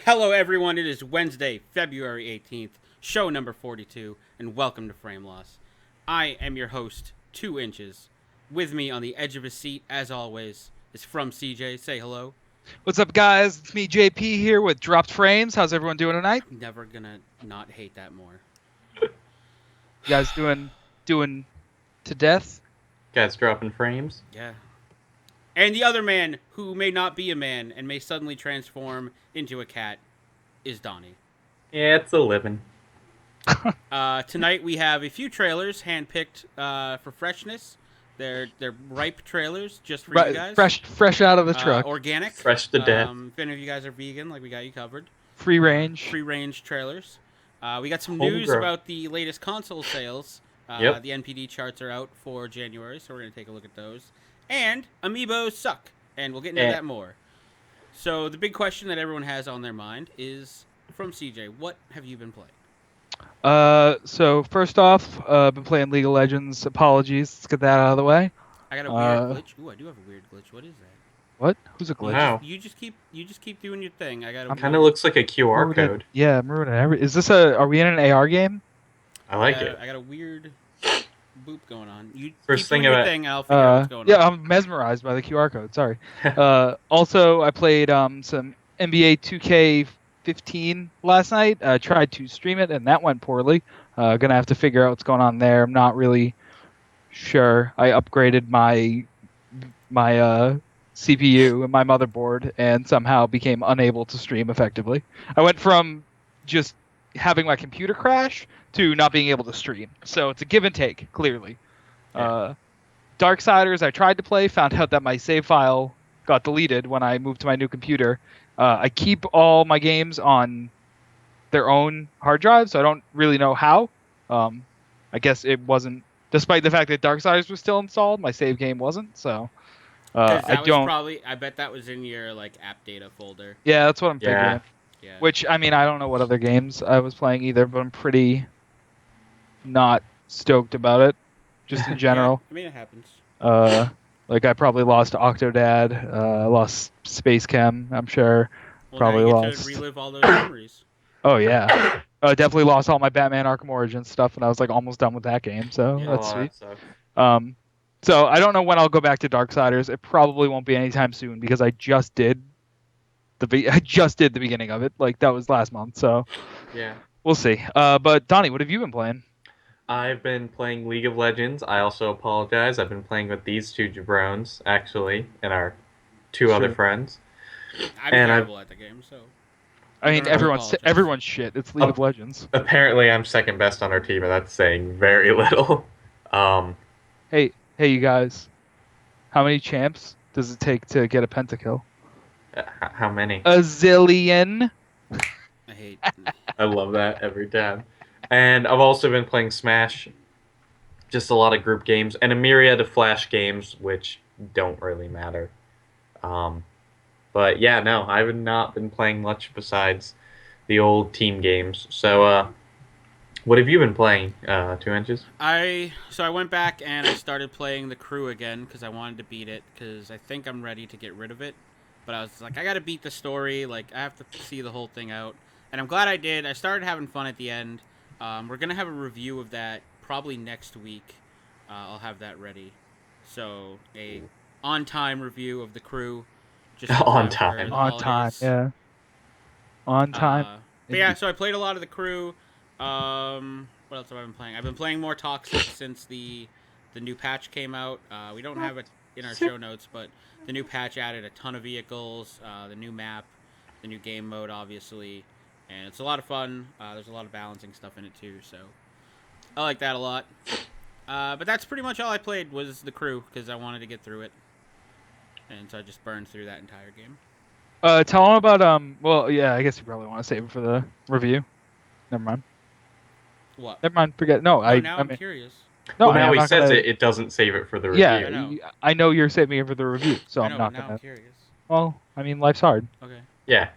Hello, everyone. It is Wednesday, February 18th, show number 42, and welcome to Frameloss. I am your host, 2 Inches. With me on the edge of his seat, as always, is From CJ. Say hello. What's up, guys? It's me, JP, here with Dropped Frames. How's everyone doing tonight? I'm never gonna not hate that more. You guys doing to death? Guys dropping frames. Yeah. And the other man, who may not be a man and may suddenly transform into a cat, is Donnie. Yeah, it's a living. Tonight we have a few trailers handpicked for freshness. They're ripe trailers just for you guys. Fresh out of the truck. Organic. Fresh to death. If any of you guys are vegan, we got you covered. Free range. Free range trailers. We got some Homegrown. news about the latest console sales. Yep. The NPD charts are out for January, so we're going to take a look at those. And Amiibos suck, and we'll get into that more. So the big question that everyone has on their mind is, from CJ, what have you been playing? So first off, been playing League of Legends. Apologies, let's get that out of the way. I got a weird glitch. Ooh, I do have a weird glitch. What is that? What? Who's a glitch? Wow. You just keep doing your thing. I got a Kind of looks like a QR code. Yeah, I'm ruining it. Is this are we in an AR game? I like it. I got a weird boop going on. You First keep thing doing your about- thing, I'll figure out what's going Yeah, on. I'm mesmerized by the QR code. Sorry. Also, I played some NBA 2K15 last night. Tried to stream it, and that went poorly. Gonna have to figure out what's going on there. I'm not really sure. I upgraded my CPU and my motherboard, and somehow became unable to stream effectively. I went from just having my computer crash to not being able to stream. So it's a give and take, clearly. Yeah. Darksiders, I tried to play, found out that my save file got deleted when I moved to my new computer. I keep all my games on their own hard drive, so I don't really know how. I guess it wasn't, despite the fact that Darksiders was still installed, my save game wasn't, so I bet that was in your app data folder. Yeah, that's what I'm Yeah. figuring. Yeah. Which, I mean, I don't know what other games I was playing either, but I'm pretty not stoked about it, just in general. Yeah, I mean, it happens. I probably lost Octodad, lost Space Chem, I'm sure. Well, Probably now you get lost. to relive all those memories. Oh, yeah. Definitely lost all my Batman Arkham Origins stuff, and I was almost done with that game, so Yeah. that's Oh, sweet. that sucks. So I don't know when I'll go back to Darksiders. It probably won't be anytime soon, because I just did the beginning of it. That was last month, so Yeah. we'll see. But Donnie, what have you been playing? I've been playing League of Legends. I also apologize. I've been playing with these two jabrones, actually, and our two other Sure. friends. I'm And terrible at the game, so. I mean, I everyone's apologize. shit. It's League of Legends. Apparently, I'm second best on our team, and that's saying very little. Hey, you guys. How many champs does it take to get a pentakill? How many? A zillion. I hate. I love that every time. And I've also been playing Smash, just a lot of group games, and a myriad of Flash games, which don't really matter. But yeah, no, I've not been playing much besides the old team games. So, what have you been playing, 2 Inches? I went back and I started playing the crew again because I wanted to beat it because I think I'm ready to get rid of it. But I was like, I gotta beat the story. I have to see the whole thing out. And I'm glad I did. I started having fun at the end. We're gonna have a review of that probably next week. I'll have that ready. So a on-time review of the crew. Just in On for time. the On time, holidays. yeah. On time. But yeah, so I played a lot of the crew. What else have I been playing? I've been playing more Toxic since the new patch came out. We don't have it in our show notes, but the new patch added a ton of vehicles, the new map, the new game mode, obviously, and it's a lot of fun. There's a lot of balancing stuff in it too, so I like that a lot. But that's pretty much all I played was the crew because I wanted to get through it, and so I just burned through that entire game. Tell them about well, yeah, I guess you probably want to save it for the review. Never mind. What? Never mind. Forget. No, Oh, now I'm mean, curious. no. Well, now I'm he not says gonna- it doesn't save it for the review. Yeah, I know. I know you're saving it for the review, so I I'm know, not but now gonna. I'm curious. Well, I mean, life's hard. Okay. Yeah.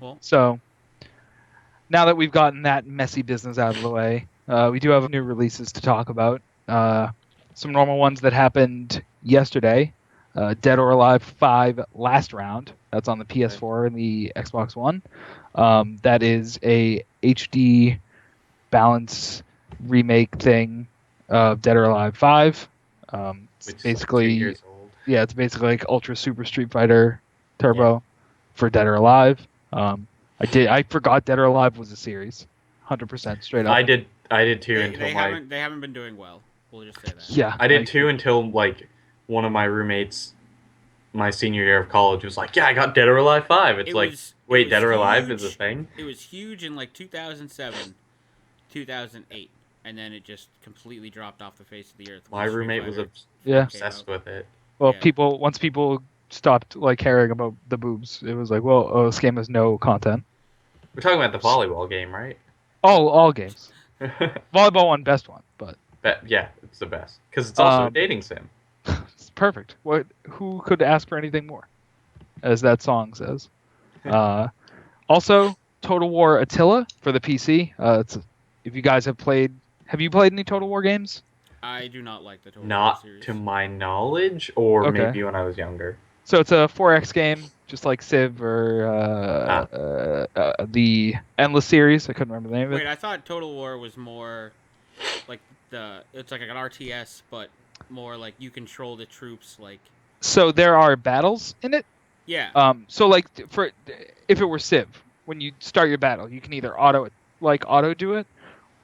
Well, So now that we've gotten that messy business out of the way, we do have new releases to talk about. Some normal ones that happened yesterday. Dead or Alive 5 Last Round That's on the PS4 and the Xbox One. That is a HD balance remake thing of Dead or Alive 5. It's Which is basically like 2 years old. yeah, it's basically like Ultra Super Street Fighter Turbo for Dead or Alive. I forgot Dead or Alive was a series, 100% straight up. I did too until they haven't been doing well. We'll just say that. Yeah, I did too until like one of my roommates, my senior year of college, was like, "Yeah, I got Dead or Alive 5." It's like, wait, Dead or Alive is a thing? It was huge in like 2007, 2008, and then it just completely dropped off the face of the earth. My roommate was Yeah. obsessed with it. Well, Yeah. once people stopped like caring about the boobs, it was like, well, oh, this game has no content. We're talking about the volleyball game, right? All games. Volleyball one, best one, but Yeah, it's the best because it's also a Um, dating sim. it's perfect. Who could ask for anything more, as that song says. Also, Total War Attila for the PC. If you guys have you played any Total War games? I do not like the Total War Not series. to my knowledge, or Okay. maybe when I was younger. So it's a 4X game, just like Civ or the Endless series. I couldn't remember the name of it. Wait, I thought Total War was more like it's like an RTS, but more like you control the troops. Like So there are battles in it. yeah, So like if it were Civ, when you start your battle, you can either auto do it.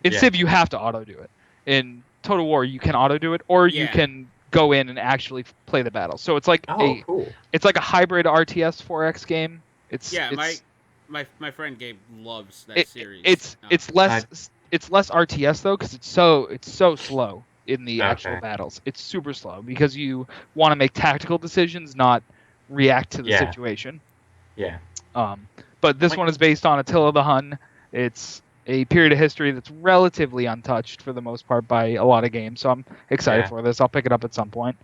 In Yeah. Civ, you have to auto do it. In Total War, you can auto do it, or you Yeah. can go in and actually play the battle. So it's like Oh, cool. it's like a hybrid RTS 4X game. my friend Gabe loves that series. It's less RTS though, because it's so slow in the actual battles. It's super slow because you want to make tactical decisions, not react to the situation. Yeah. But this one is based on Attila the Hun. It's a period of history that's relatively untouched for the most part by a lot of games. So I'm excited for this. I'll pick it up at some point.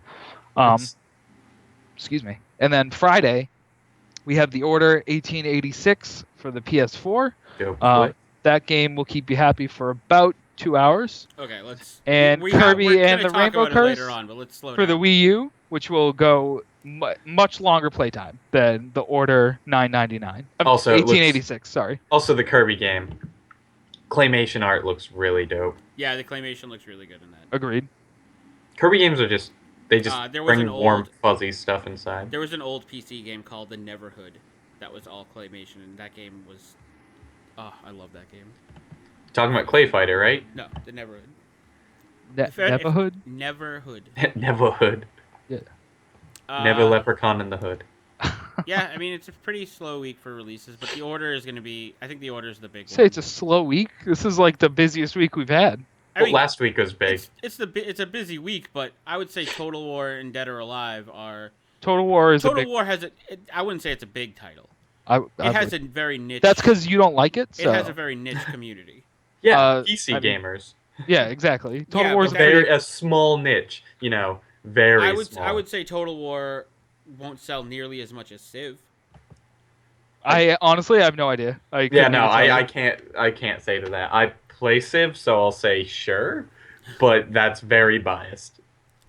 Excuse me. And then Friday, we have The Order 1886 for the PS4. That game will keep you happy for about 2 hours. Okay, let's. And Kirby and the Rainbow Curse later on, but let's slow for down. the Wii U, which will go much longer playtime than The Order 999. Also, 1886. Sorry. Also, the Kirby game. Claymation art looks really dope. Yeah, the claymation looks really good in that. Agreed. Kirby games are just there was bring warm, fuzzy stuff inside. There was an old PC game called The Neverhood that was all claymation, and that game was... Oh, I love that game. Talking about Clay Fighter, right? No, The Neverhood. Neverhood? Neverhood. Neverhood. Yeah. Never Leprechaun in the Hood. Yeah, I mean, it's a pretty slow week for releases, but The Order is going to be... I think The Order is the big one. Say it's a slow week? This is like the busiest week we've had. I mean, last week was big. It's a busy week, but I would say Total War and Dead or Alive are... Total War has a... I wouldn't say it's a big title. It has a very niche... That's because you don't like it? So. It has a very niche community. Yeah, PC gamers. Yeah, exactly. Total War is a small niche, very small. I would say Total War won't sell nearly as much as Civ. I honestly have no idea. I can't say to that. I play Civ, so I'll say sure, but that's very biased.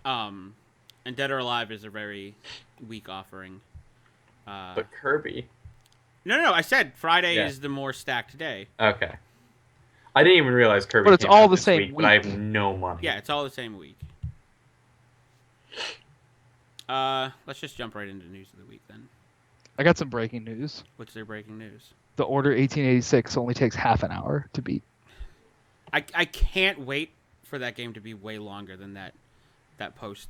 And Dead or Alive is a very weak offering. But Kirby. No. I said Friday is the more stacked day. Okay. I didn't even realize Kirby. But it's all the same week. But I have no money. Yeah, it's all the same week. Let's just jump right into news of the week then. I got some breaking news. What's their breaking news? The Order 1886 only takes half an hour to beat. I can't wait for that game to be way longer than that post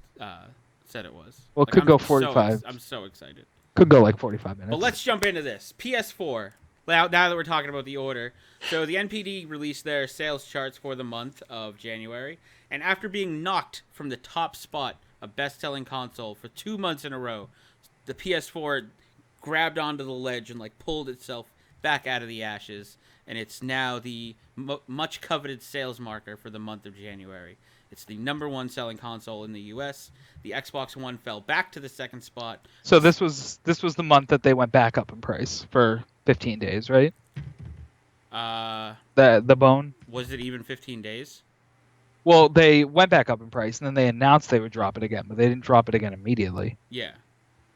said it was. Well, it could go 45. I'm so excited. Could go like 45 minutes. But let's jump into this. PS4. Now that we're talking about The Order. So the NPD released their sales charts for the month of January. And after being knocked from the top spot of best-selling console for 2 months in a row, the PS4 grabbed onto the ledge and pulled itself back out of the ashes. And it's now the much coveted sales marker for the month of January. It's the #1 selling console in the U.S. The Xbox One fell back to the second spot. So this was the month that they went back up in price for 15 days, right? The bone. Was it even 15 days? Well, they went back up in price, and then they announced they would drop it again, but they didn't drop it again immediately. Yeah.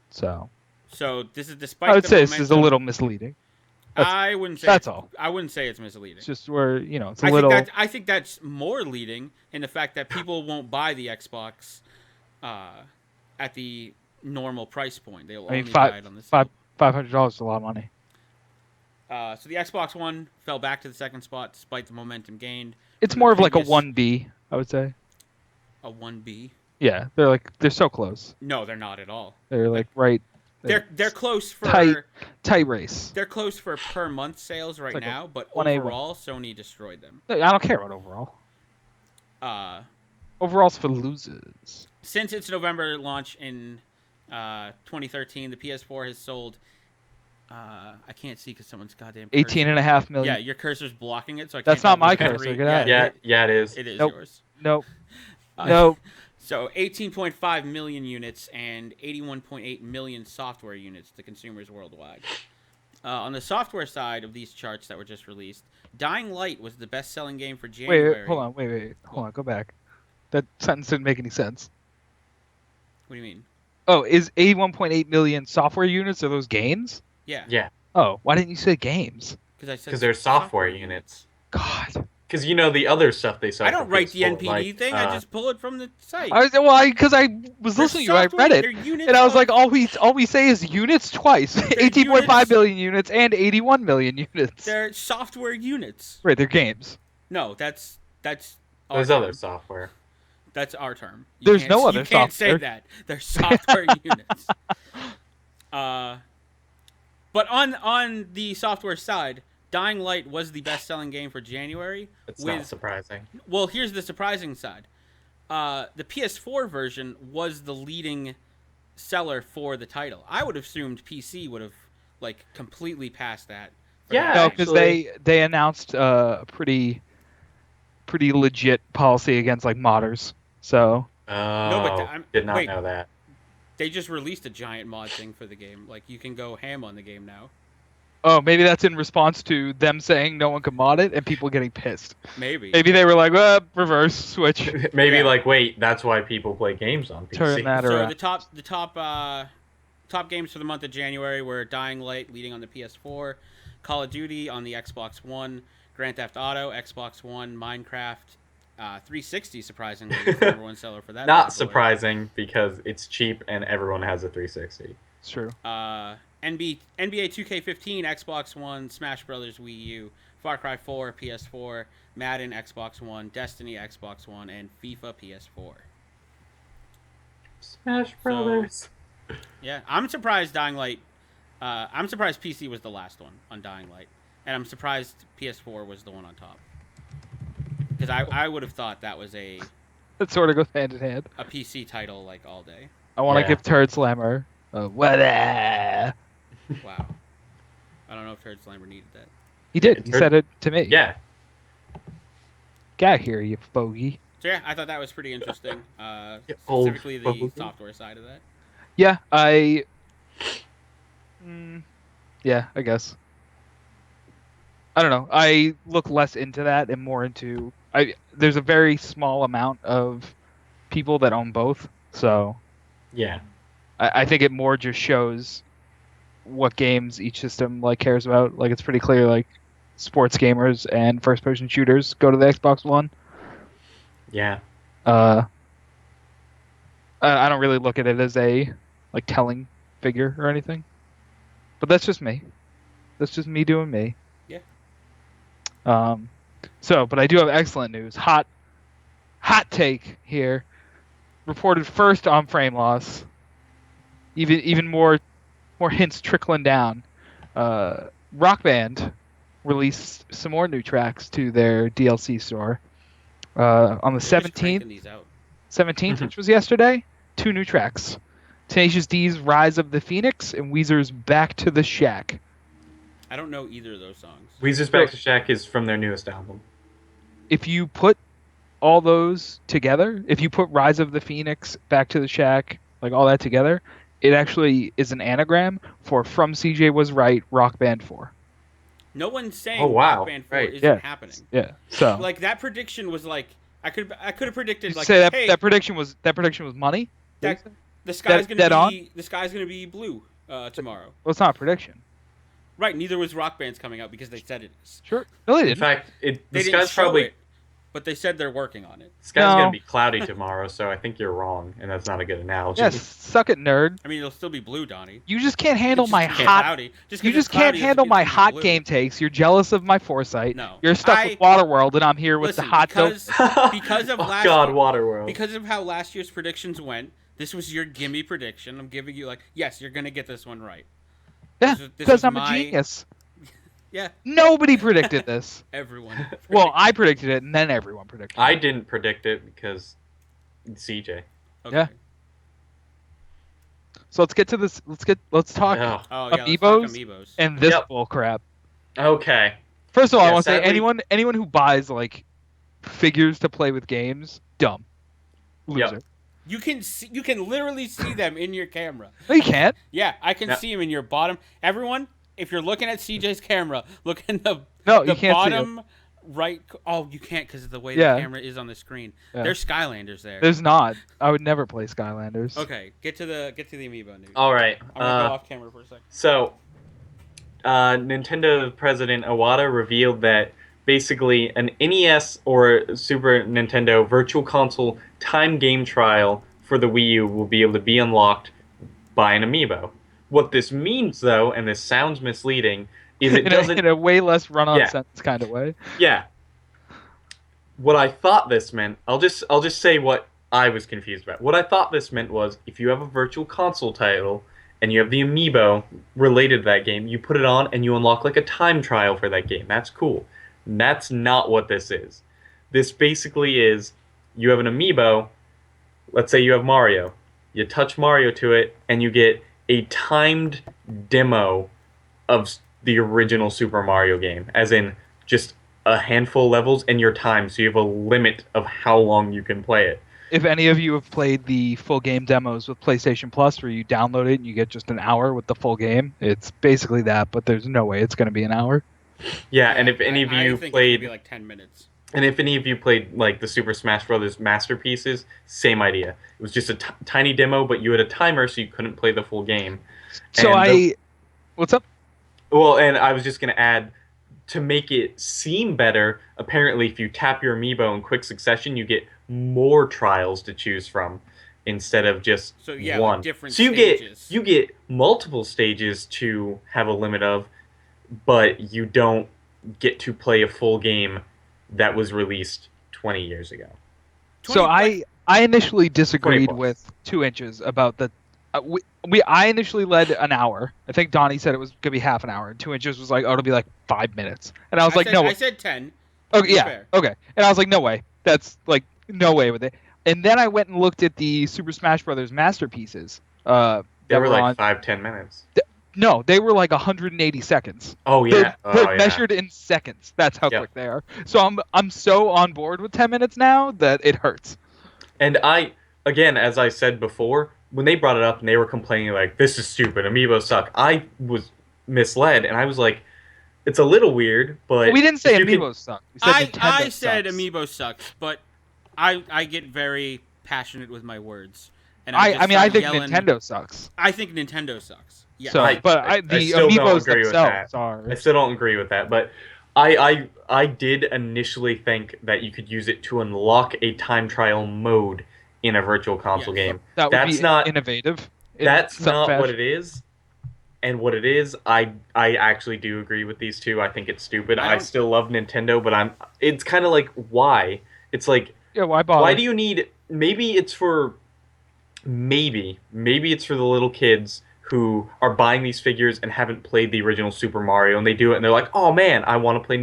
So So this is despite I would the say momentum. this is a little misleading. I wouldn't say that's all. I wouldn't say it's misleading. It's just where it's a little. I think that's more leading in the fact that people won't buy the Xbox at the normal price point. They'll only buy it on the sale. $500 is a lot of money. So the Xbox One fell back to the second spot despite the momentum gained. It's from more the of like a previous- 1B, I would say. A 1B? Yeah, they're so close. No, they're not at all. They're like right. They're close for tight race. They're close for per month sales right like a now, but 1A1. overall, Sony destroyed them. I don't care about overall. Overall's for losers. Since its November launch in 2013, the PS4 has sold. I can't see because someone's goddamn. 18.5 million. Yeah, your cursor's blocking it, so I can't. That's not my tell cursor. which Get out. Yeah, it is. It is Nope. yours. Nope. Nope. So 18.5 million units and 81.8 million software units to consumers worldwide. On the software side of these charts that were just released, Dying Light was the best-selling game for January. Wait, hold on. Hold on. Go back. That sentence didn't make any sense. What do you mean? Oh, is 81.8 million software units? Are those games? Yeah. Yeah, Oh, why didn't you say games? Because I said because they're software units. God. Because the other stuff they sell. I don't for write the PS4, NPD like, thing. I just pull it from the site. Because I was They're listening to you. I software- read it. they're units And I was of- like, all we say is units twice. 18.5 units. million units and 81 million units. They're software units. Right, they're games. No, that's our There's term. other software. That's our term. There's no other You can't say software. that. They're software units. But on the software side, Dying Light was the best-selling game for January. It's not surprising. Well, here's the surprising side. The PS4 version was the leading seller for the title. I would have assumed PC would have completely passed that. Yeah, No, because actually- they announced a pretty legit policy against modders. So Oh, but did not wait. know that. They just released a giant mod thing for the game. You can go ham on the game now. maybe that's in response to them saying no one can mod it and people getting pissed. Maybe. Maybe they were like, well, reverse switch. Maybe Yeah. wait, that's why people play games on PC. Turn that So around. the top games for the month of January were Dying Light leading on the PS4, Call of Duty on the Xbox One, Grand Theft Auto, Xbox One, Minecraft, 360 surprisingly the number one seller for that. Not bad boy. surprising because it's cheap and everyone has a 360. It's true. NBA 2K15, Xbox One, Smash Brothers Wii U, Far Cry 4, PS4, Madden, Xbox One, Destiny, Xbox One, and FIFA PS4. Smash Brothers. Yeah, I'm surprised Dying Light. I'm surprised PC was the last one on Dying Light, and I'm surprised PS4 was the one on top. Because I would have thought that was a It sort of goes hand in hand. PC title all day. I want to Yeah. give Turd Slammer what? Wow. I don't know if Turd Slammer needed that. He did. He Turd- said it to me. Yeah. Get out here, you bogey. So yeah, I thought that was pretty interesting. old Specifically the bogey. software side of that. Yeah, yeah, I guess. I don't know. I look less into that and more into. There's a very small amount of people that own both, so Yeah. I think it more just shows what games each system cares about. It's pretty clear sports gamers and first person shooters go to the Xbox One. Yeah. I don't really look at it as a telling figure or anything, but that's just me. That's just me doing me. Yeah. But I do have excellent news. Hot take here. Reported first on Frameloss. Even more hints trickling down. Rock Band released some more new tracks to their DLC store on the They're just 17th. cranking these out. 17th, which was yesterday. 2 new tracks. Tenacious D's Rise of the Phoenix and Weezer's Back to the Shack. I don't know either of those songs. Weezer's Back to Shack is from their newest album. If you put all those together, if you put Rise of the Phoenix, Back to the Shack, all that together, it actually is an anagram for From CJ Was Right, Rock Band 4. No one's saying Oh, wow. Rock Band 4 Right. isn't happening. Yeah. So That prediction was I could have predicted say that hey, that prediction was money. that the sky's dead gonna on? be the sky's gonna be blue tomorrow. Well, it's not a prediction. Right. Neither was Rock Band's coming out because they said it is. Sure. No, they In didn't. fact, the They didn't sky's show probably it, but they said they're working on it. sky's No. gonna be cloudy tomorrow, so I think you're wrong, and that's not a good analogy. Yes, suck it, nerd. I mean, it'll still be blue, Donnie. You just can't handle It's my just hot. cloudy. Just 'cause You it's just can't cloudy handle doesn't my mean it's hot blue. game takes. You're jealous of my foresight. No. You're stuck with Waterworld, and I'm here with Listen, the hot because dope. because of Oh last God, Waterworld. because of how last year's predictions went, this was your gimme prediction. I'm giving you like, yes, you're gonna get this one right. Yeah, this because is I'm my- a genius. Yeah, Nobody predicted this. everyone. Well, I predicted it, and then everyone predicted I it. didn't predict it because CJ. Okay. Yeah. So let's get to this. Let's talk Oh. Oh yeah, let's talk Amiibos Amiibos. and this Yep. bull crap. Okay. First of all, I Yeah, want to say sadly- anyone who buys like figures to play with games, dumb, loser. Yep. You can literally see them in your camera. No, you can't. Yeah, I can Yeah. see them in your bottom. Everyone, if you're looking at CJ's camera, look in the No, the you can't see it. bottom right. Oh, you can't because of the way Yeah. the camera is on the screen. Yeah. There's Skylanders there. There's not. I would never play Skylanders. Okay, get to the Amiibo news. All right. I'm gonna go off camera for a second. So, Nintendo President Iwata revealed that basically an NES or Super Nintendo Virtual Console time game trial for the Wii U will be able to be unlocked by an Amiibo. What this means, though, and this sounds misleading, is it doesn't... in a way less run-on Yeah. sentence kind of way. Yeah. What I thought this meant, I'll just say what I was confused about. What I thought this meant was if you have a Virtual Console title and you have the Amiibo related to that game, you put it on and you unlock like a time trial for that game. That's cool. That's not what this is. This basically is you have an Amiibo, let's say you have Mario. You touch Mario to it and you get a timed demo of the original Super Mario game, as in just a handful of levels and your time, so you have a limit of how long you can play it. If any of you have played the full game demos with PlayStation Plus, where you download it and you get just an hour with the full game, it's basically that, but there's no way it's going to be an hour. Yeah, and if any of I you think it's played, gonna be like 10 minutes. and if any of you played like the Super Smash Brothers masterpieces, same idea. It was just a tiny demo, but you had a timer, so you couldn't play the full game. So And what's up? Well, and I was just going to add, to make it seem better, apparently if you tap your Amiibo in quick succession, you get more trials to choose from instead of just So, yeah, one. like different so stages. you get multiple stages to have a limit of, but you don't get to play a full game that was released 20 years ago. So I initially disagreed 20+. with 2 inches about the. I initially led an hour. I think Donnie said it was gonna be half an hour, and 2 inches was like, oh, it'll be like 5 minutes, and I was like, no. I said 10. Okay, be yeah, fair. okay, and I was like, no way. That's like no way with it. And then I went and looked at the Super Smash Brothers masterpieces. They That were like on. 5-10 minutes. No, they were like 180 seconds. Oh, yeah. They're measured in seconds. That's how Yeah. quick they are. So I'm so on board with 10 minutes now that it hurts. And again, as I said before, when they brought it up and they were complaining like, this is stupid, Amiibo suck, I was misled, and I was like, it's a little weird, but... We didn't say if you Amiibos suck. We said I Nintendo said sucks. Amiibo sucks, but I get very passionate with my words. And I just mean, I start think yelling. Nintendo sucks. I think Nintendo sucks. Yeah. So, I- but I the still don't Amiibos agree with themselves that. are. I still don't agree with that, but I did initially think that you could use it to unlock a time trial mode in a virtual console Yes. game. That would That's be not innovative. in That's some not what fashion. it is. And what it is, I actually do agree with these two. I think it's stupid. I I don't- still love Nintendo, but it's kind of like, why? It's like, Yeah, why bother? why do you need... Maybe it's for the little kids who are buying these figures and haven't played the original Super Mario, and they do it and they're like, oh man, I want to play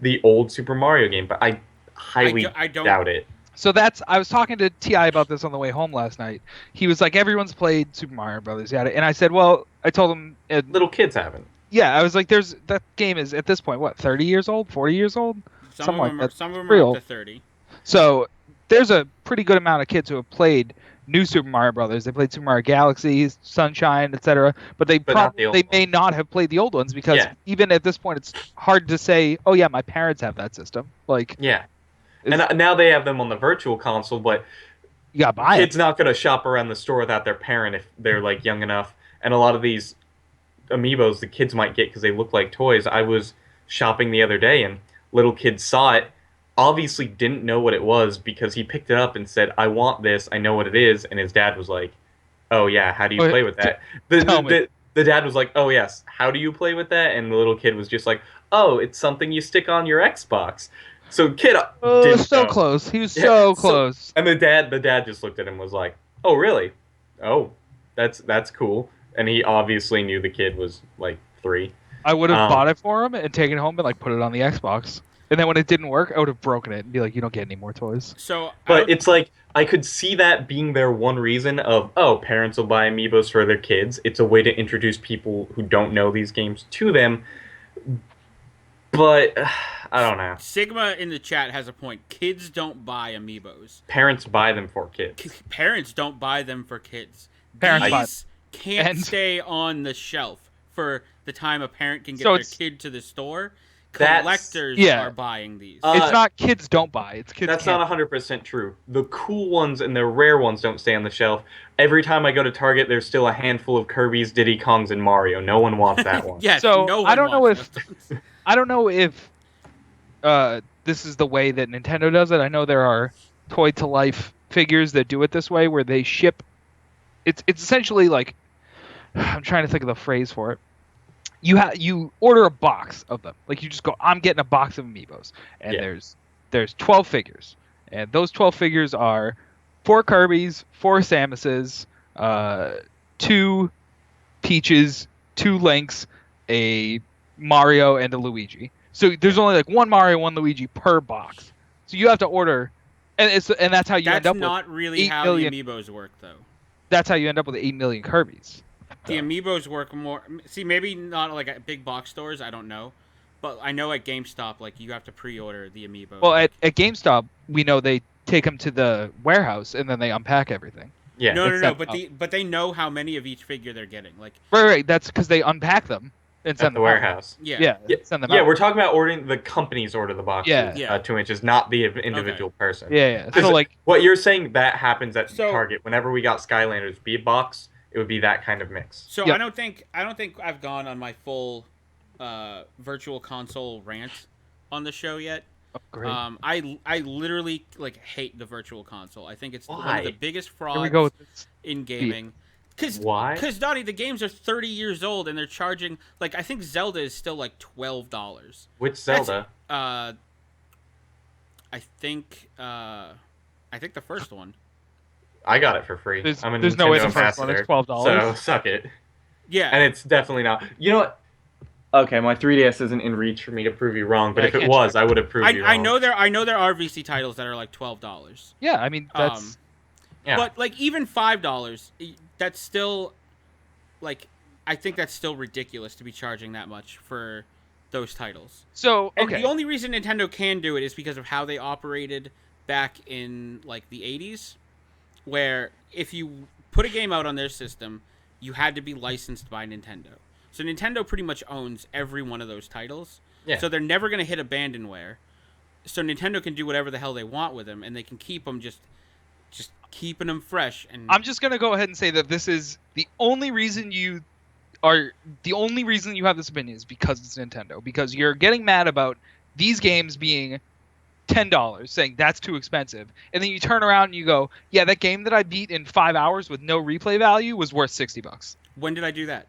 the old Super Mario game, but I highly I don't- doubt it. So I was talking to Ti about this on the way home last night. He was like, everyone's played Super Mario Brothers, yeah, and I said, well, I told him, Little kids haven't. yeah, I was like, that game is at this point what, 30 years old, 40 years old? some something of like them, that. some of them Real. are up to 30. So there's a pretty good amount of kids who have played new Super Mario Brothers. They played Super Mario Galaxy, Sunshine, etc. But not the old they may not have played the old ones because Yeah. even at this point, it's hard to say, oh yeah, my parents have that system. Like, Yeah. And now they have them on the virtual console, but you gotta buy it. kid's not going to shop around the store without their parent if they're like young enough. and a lot of these amiibos the kids might get because they look like toys. I was shopping the other day and little kids saw it, obviously didn't know what it was because he picked it up and said, "I want this. I know what it is." And his dad was like, "Oh yeah, how do you play with that?" Tell me. The dad was like, "Oh yes, how do you play with that?" And the little kid was just like, "Oh, it's something you stick on your Xbox." So kid didn't so know. close. He was Yeah, so close. And the dad just looked at him and was like, "Oh really? Oh, that's cool." And he obviously knew the kid was like 3. I would have Um, bought it for him and taken it home and like put it on the Xbox. And then when it didn't work, I would have broken it and be like, "You don't get any more toys." So But it's like I could see that being their one reason of, oh, parents will buy amiibos for their kids. It's a way to introduce people who don't know these games to them. But I don't know. Sigma in the chat has a point. Kids don't buy amiibos. Parents buy them for kids. Parents don't buy them for kids. Parents buy These can't And- stay on the shelf for the time a parent can get So their it's- kid to the store. That's- Collectors Yeah. are buying these. It's not kids don't buy. It's kids That's can't. not 100% true. The cool ones and the rare ones don't stay on the shelf. Every time I go to Target, there's still a handful of Kirby's, Diddy Kongs, and Mario. No one wants that one. Yes, So, no one I don't know wants if- those. I don't know if this is the way that Nintendo does it. I know there are toy to life figures that do it this way, where they ship. It's essentially like, I'm trying to think of the phrase for it. You order a box of them. Like you just go, I'm getting a box of Amiibos, and Yeah. there's 12 figures, and those 12 figures are 4 Kirby's, 4 Samuses, 2 Peaches, 2 Links, a Mario, and a Luigi. So there's only like 1 Mario, 1 Luigi per box. So you have to order, and that's how you end That's up not with really 8 how million the amiibos work, though. that's how you end up with 8 million Kirby's. The amiibos work more. See, maybe not like at big box stores. I don't know, but I know at GameStop, like you have to pre-order the amiibo. Well, at GameStop, we know they take them to the warehouse and then they unpack everything. Yeah. no, Except- but they know how many of each figure they're getting. Like, Right. That's because they unpack them and At send the them out. warehouse. yeah, Yeah, send them Yeah, out. we're talking about ordering the companies order the boxes Yeah. 2 inches, not the individual person. Yeah. Is So it- like, What you're saying that happens at So- Target. Whenever we got Skylanders bead box, it would be that kind of mix. So Yep. I don't think I've gone on my full virtual console rant on the show yet. oh, great. I literally like hate the virtual console. I think it's one Why? of the biggest Here frauds we go with this. in gaming. Why? Because Dottie, the games are 30 years old and they're charging like I think Zelda is still like $12. Which Zelda? I think the first one. I got it for free. There's I'm a no way Nintendo the first one is ambassador, $12. so suck it. Yeah. And it's definitely not. You know what? Okay, my 3DS isn't in reach for me to prove you wrong, but Yeah, if I it can't was, I would have proved you wrong. I know there are VC titles that are like $12. Yeah, I mean that's Yeah. But like even $5, that's still like I think that's still ridiculous to be charging that much for those titles. so And okay. the only reason Nintendo can do it is because of how they operated back in like the 80s, where if you put a game out on their system, you had to be licensed by Nintendo. So Nintendo pretty much owns every one of those titles. Yeah. So they're never going to hit abandonware. So Nintendo can do whatever the hell they want with them, and they can keep them just keeping them fresh. And I'm just gonna go ahead and say that this is the only reason you have this opinion is because it's Nintendo. Because you're getting mad about these games being $10, saying that's too expensive, and then you turn around and you go, yeah, that game that I beat in 5 hours with no replay value was worth $60. when did I do that?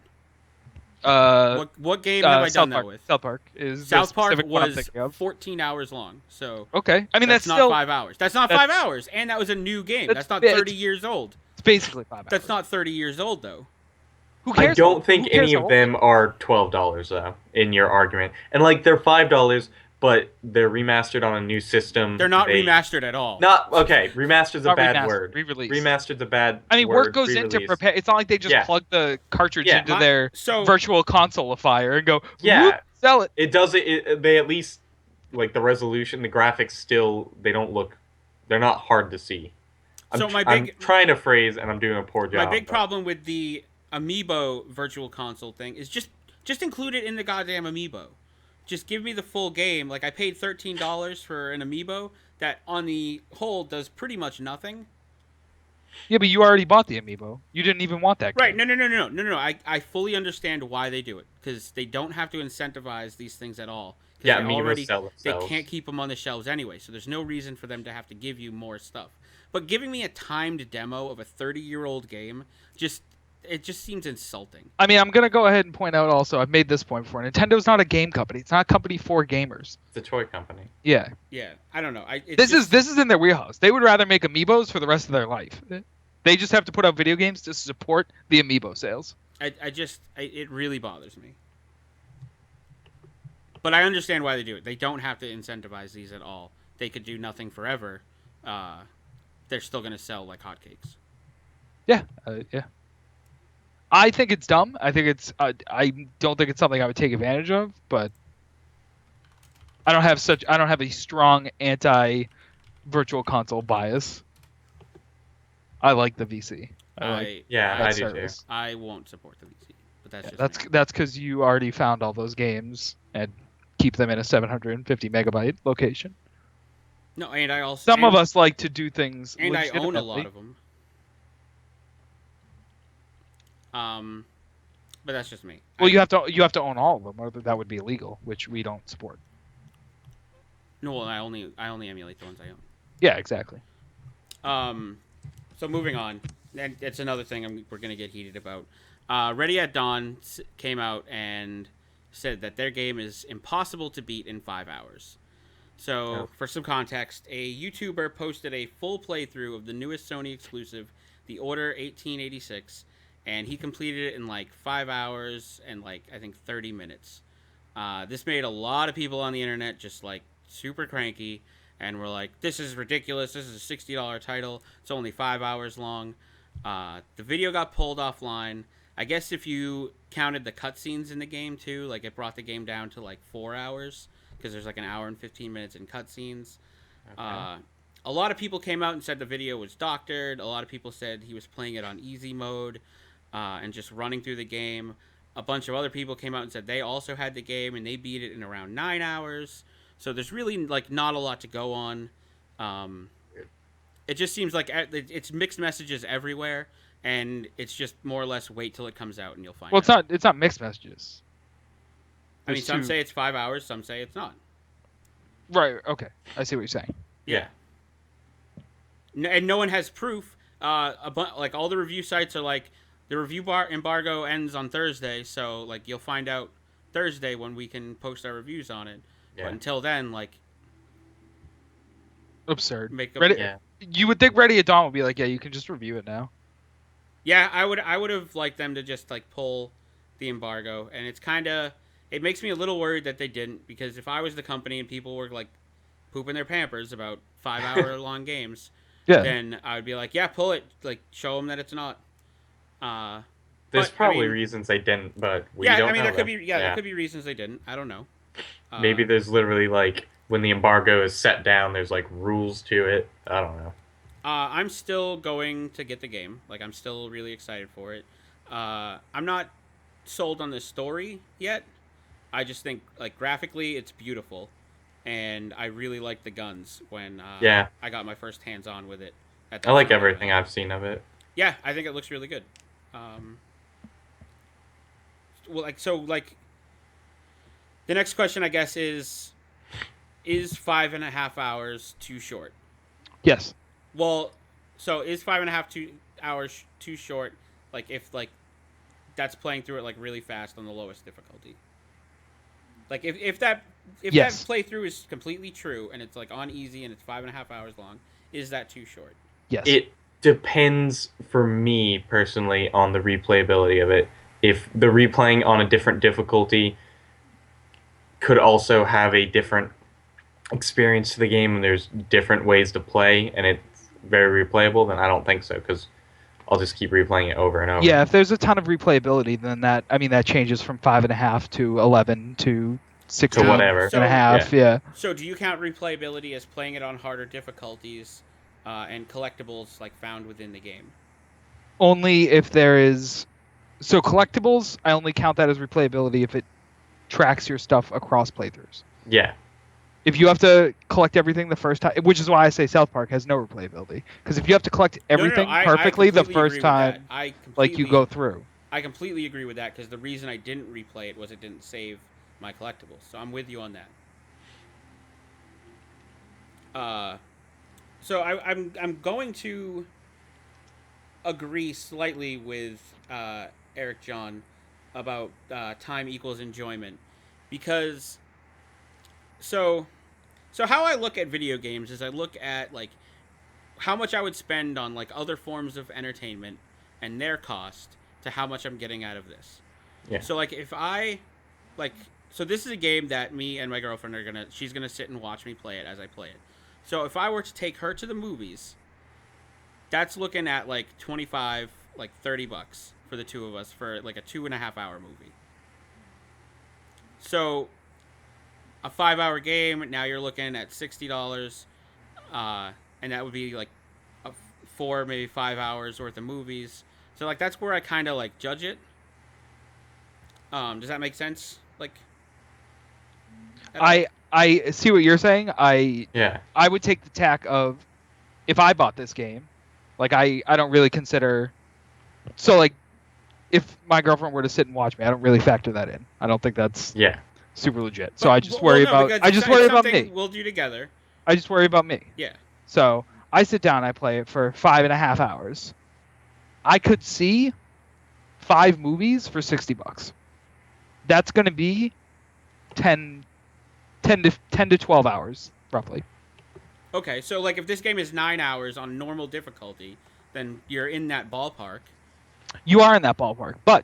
What game South have I done Park, that with? South Park is the South Park specific one I'm was thinking of. 14 hours long. So Okay, I mean that's not still 5 hours. That's not that's- 5 hours, and that was a new game. that's- That's not yeah, 30 it's- years old. it's basically 5 hours. That's not 30 years old though. Who cares? I don't think Who cares any how of old them are $12 though. In your argument, and like they're $5, but they're remastered on a new system. They're not remastered at all. Not okay. Remastered's a Not bad remastered, word. re-released. Remastered's a bad. I mean, word, work goes into re-release. prepare. It's not like they just Yeah. plug the cartridge Yeah. into their So virtual console-ifier and go, Yeah. whoop, sell it. It does it. They at least like the resolution, the graphics. Still, they don't look. They're not hard to see. So my I'm big- trying to phrase, and I'm doing a poor job. my big but- problem with the Amiibo virtual console thing is just include it in the goddamn Amiibo. Just give me the full game. Like I paid $13 for an Amiibo that on the whole does pretty much nothing. Yeah, but you already bought the amiibo. You didn't even want that. Right? Game. No. I fully understand why they do it because they don't have to incentivize these things at all. Yeah, Because Amiibos sell they themselves. can't keep them on the shelves anyway. So there's no reason for them to have to give you more stuff. But giving me a timed demo of a 30-year-old game just seems insulting. I mean, I'm gonna go ahead and point out also. I've made this point before. Nintendo's not a game company. It's not a company for gamers. It's a toy company. Yeah. Yeah, I don't know. This is in their wheelhouse. They would rather make amiibos for the rest of their life. They just have to put out video games to support the amiibo sales. It really bothers me. But I understand why they do it. They don't have to incentivize these at all. They could do nothing forever. They're still going to sell like hotcakes. Yeah, yeah. I think it's dumb. I think it's. I don't think it's something I would take advantage of. But I don't have a strong anti-virtual console bias. I like the VC. I do service. too. I won't support the VC, but that's because you already found all those games and keep them in a 750 megabyte location. No, and I also some of us like to do things. And I own a lot of them. But that's just me. Well, you have to own all of them, or that would be illegal, which we don't support. No, well, I only emulate the ones I own. Yeah, exactly. So moving on, and it's another thing we're gonna get heated about. Ready at Dawn came out and said that their game is impossible to beat in 5 hours. So, for some context, a YouTuber posted a full playthrough of the newest Sony exclusive, The Order 1886, and he completed it in like 5 hours and like I think 30 minutes. This made a lot of people on the internet just like super cranky, and were like, "This is ridiculous. This is a $60 title. It's only 5 hours long." The video got pulled offline. I guess if you counted the cutscenes in the game too, like it brought the game down to like 4 hours because there's like an hour and 15 minutes in cutscenes. Okay. A lot of people came out and said the video was doctored. A lot of people said he was playing it on easy mode and just running through the game. A bunch of other people came out and said they also had the game and they beat it in around 9 hours. So there's really like not a lot to go on. It just seems like it's mixed messages everywhere, and it's just more or less wait till it comes out and you'll find out. Well, it's not mixed messages. I mean, some say it's 5 hours, some say it's not. Right. Okay. I see what you're saying. Yeah. And no one has proof. Like all the review sites are like, the review embargo ends on Thursday, so like you'll find out Thursday when we can post our reviews on it. Yeah. But until then, like, absurd. You would think Ready at Dawn would be like, yeah, you can just review it now. Yeah, I would have liked them to just like pull the embargo, and it makes me a little worried that they didn't, because if I was the company and people were like pooping their pampers about 5 hour long games, then I would be like, yeah, pull it, like show them that it's not. There's probably reasons they didn't, but we don't know. There could be reasons they didn't. I don't know. Maybe there's literally like when the embargo is set down, there's like rules to it. I don't know. I'm still going to get the game. Like, I'm still really excited for it. I'm not sold on the story yet. I just think like graphically it's beautiful, and I really like the guns when I got my first hands on with it. I like everything I've seen of it. Yeah, I think it looks really good. The next question, I guess, is 5.5 hours too short? Yes. Well, so is 5.5 hours too short? Like, if like that's playing through it like really fast on the lowest difficulty. Like, if that playthrough is completely true and it's like on easy and it's 5.5 hours long, is that too short? Yes. It depends for me personally on the replayability of it. If the replaying on a different difficulty could also have a different experience to the game and there's different ways to play and it's very replayable, then I don't think so, because I'll just keep replaying it over and over. Yeah, if there's a ton of replayability, then that changes from 5.5 to 11 to 6 to whatever and a half. Yeah. So do you count replayability as playing it on harder difficulties and collectibles like found within the game? Only if there is. So collectibles, I only count that as replayability if it tracks your stuff across playthroughs. Yeah. If you have to collect everything the first time, which is why I say South Park has no replayability, because if you have to collect everything I perfectly the completely first agree with that. time, like you go through. I completely agree with that because the reason I didn't replay it was it didn't save my collectibles. So I'm with you on that. So I'm going to agree slightly with Eric John about time equals enjoyment because so so how I look at video games is I look at like how much I would spend on like other forms of entertainment and their cost to how much I'm getting out of this. Yeah. So like if I like so this is a game that me and my girlfriend she's gonna sit and watch me play it as I play it. So if I were to take her to the movies, that's looking at like 25 like $30 for the two of us for like a 2.5 hour movie. So a 5 hour game, now you're looking at $60. And that would be like 4 maybe 5 hours worth of movies. So like that's where I kind of like judge it. Does that make sense? Like, I see what you're saying. I would take the tack of if I bought this game, like I don't really consider. So like, if my girlfriend were to sit and watch me, I don't really factor that in. I don't think that's super legit. So I just worry about me. We'll do together. I just worry about me. Yeah. So I sit down, I play it for 5.5 hours. I could see 5 movies for $60. That's going to be 10 to 12 hours, roughly. Okay, so like if this game is 9 hours on normal difficulty, then you're in that ballpark. You are in that ballpark, but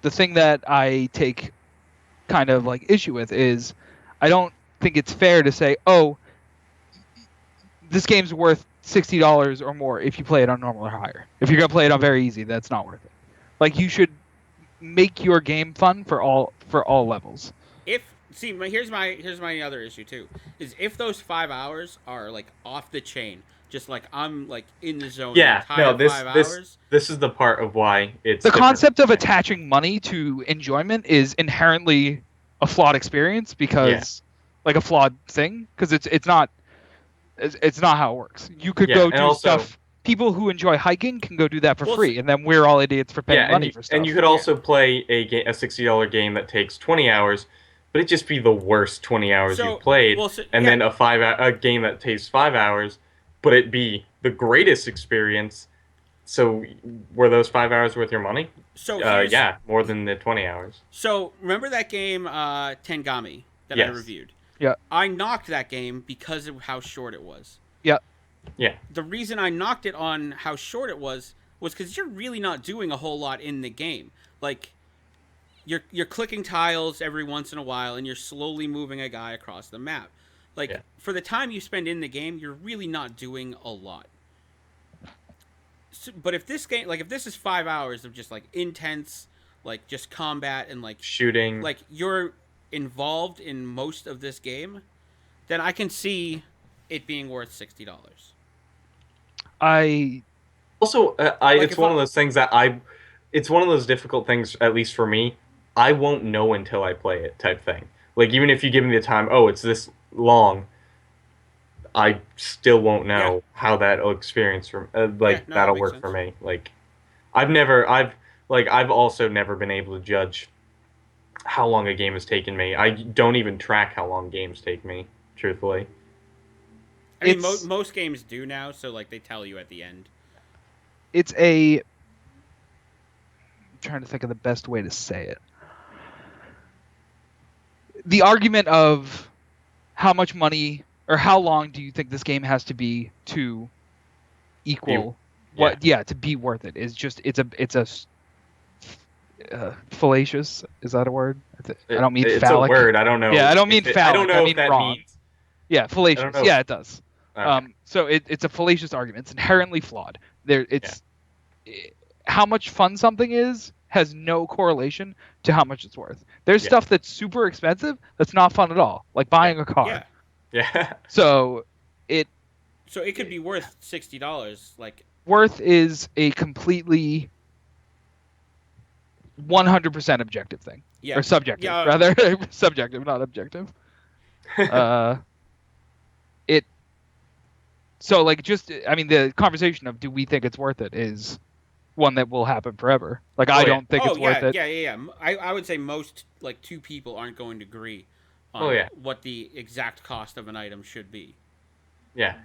the thing that I take kind of like issue with is I don't think it's fair to say, oh, this game's worth $60 or more if you play it on normal or higher. If you're gonna play it on very easy, that's not worth it. Like you should make your game fun for all levels. Here's my other issue too is if those 5 hours are like off the chain, just like I'm like in the zone. Yeah, the entire 5 hours. This is the part of why it's the concept of attaching money to enjoyment is inherently a flawed experience because like a flawed thing because it's not how it works. You could go do stuff. People who enjoy hiking can go do that for free, and then we're all idiots for paying money for stuff. And you could also play a $60 game that takes 20 hours, but it'd just be the worst 20 hours you've played. Then a game that takes 5 hours, but it'd be the greatest experience. So were those 5 hours worth your money? So more than the 20 hours. So remember that game Tengami that I reviewed? Yeah. I knocked that game because of how short it was. Yeah. Yeah. The reason I knocked it on how short it was because you're really not doing a whole lot in the game. Like, you're clicking tiles every once in a while, and you're slowly moving a guy across the map. Like, for the time you spend in the game, you're really not doing a lot. So, but if this is 5 hours of just like intense, like just combat and like shooting, like you're involved in most of this game, then I can see it being worth $60. It's one of those things that it's one of those difficult things, at least for me. I won't know until I play it, type thing. Like even if you give me the time, it's this long, I still won't know how that'll experience that'll work for me. Like I've also never been able to judge how long a game has taken me. I don't even track how long games take me, truthfully. I mean, most games do now, so like they tell you at the end. I'm trying to think of the best way to say it. The argument of how much money or how long do you think this game has to be to equal to be worth it is just it's a fallacious, is that a word? I don't mean phallic. It's a word. I don't know. Yeah, I don't mean phallic. I don't know if that wrong. Means. Yeah, fallacious. Yeah, it does. Okay. So it's a fallacious argument. It's inherently flawed. How much fun something is has no correlation to how much it's worth. There's stuff that's super expensive that's not fun at all, like buying a car. Yeah. So it could be worth $60. Like worth is a completely 100% objective thing, or subjective rather. Subjective, not objective. So like the conversation of do we think it's worth it is one that will happen forever. Like I don't think it's worth it. Yeah. I would say most like two people aren't going to agree Oh on yeah. what the exact cost of an item should be. Yeah.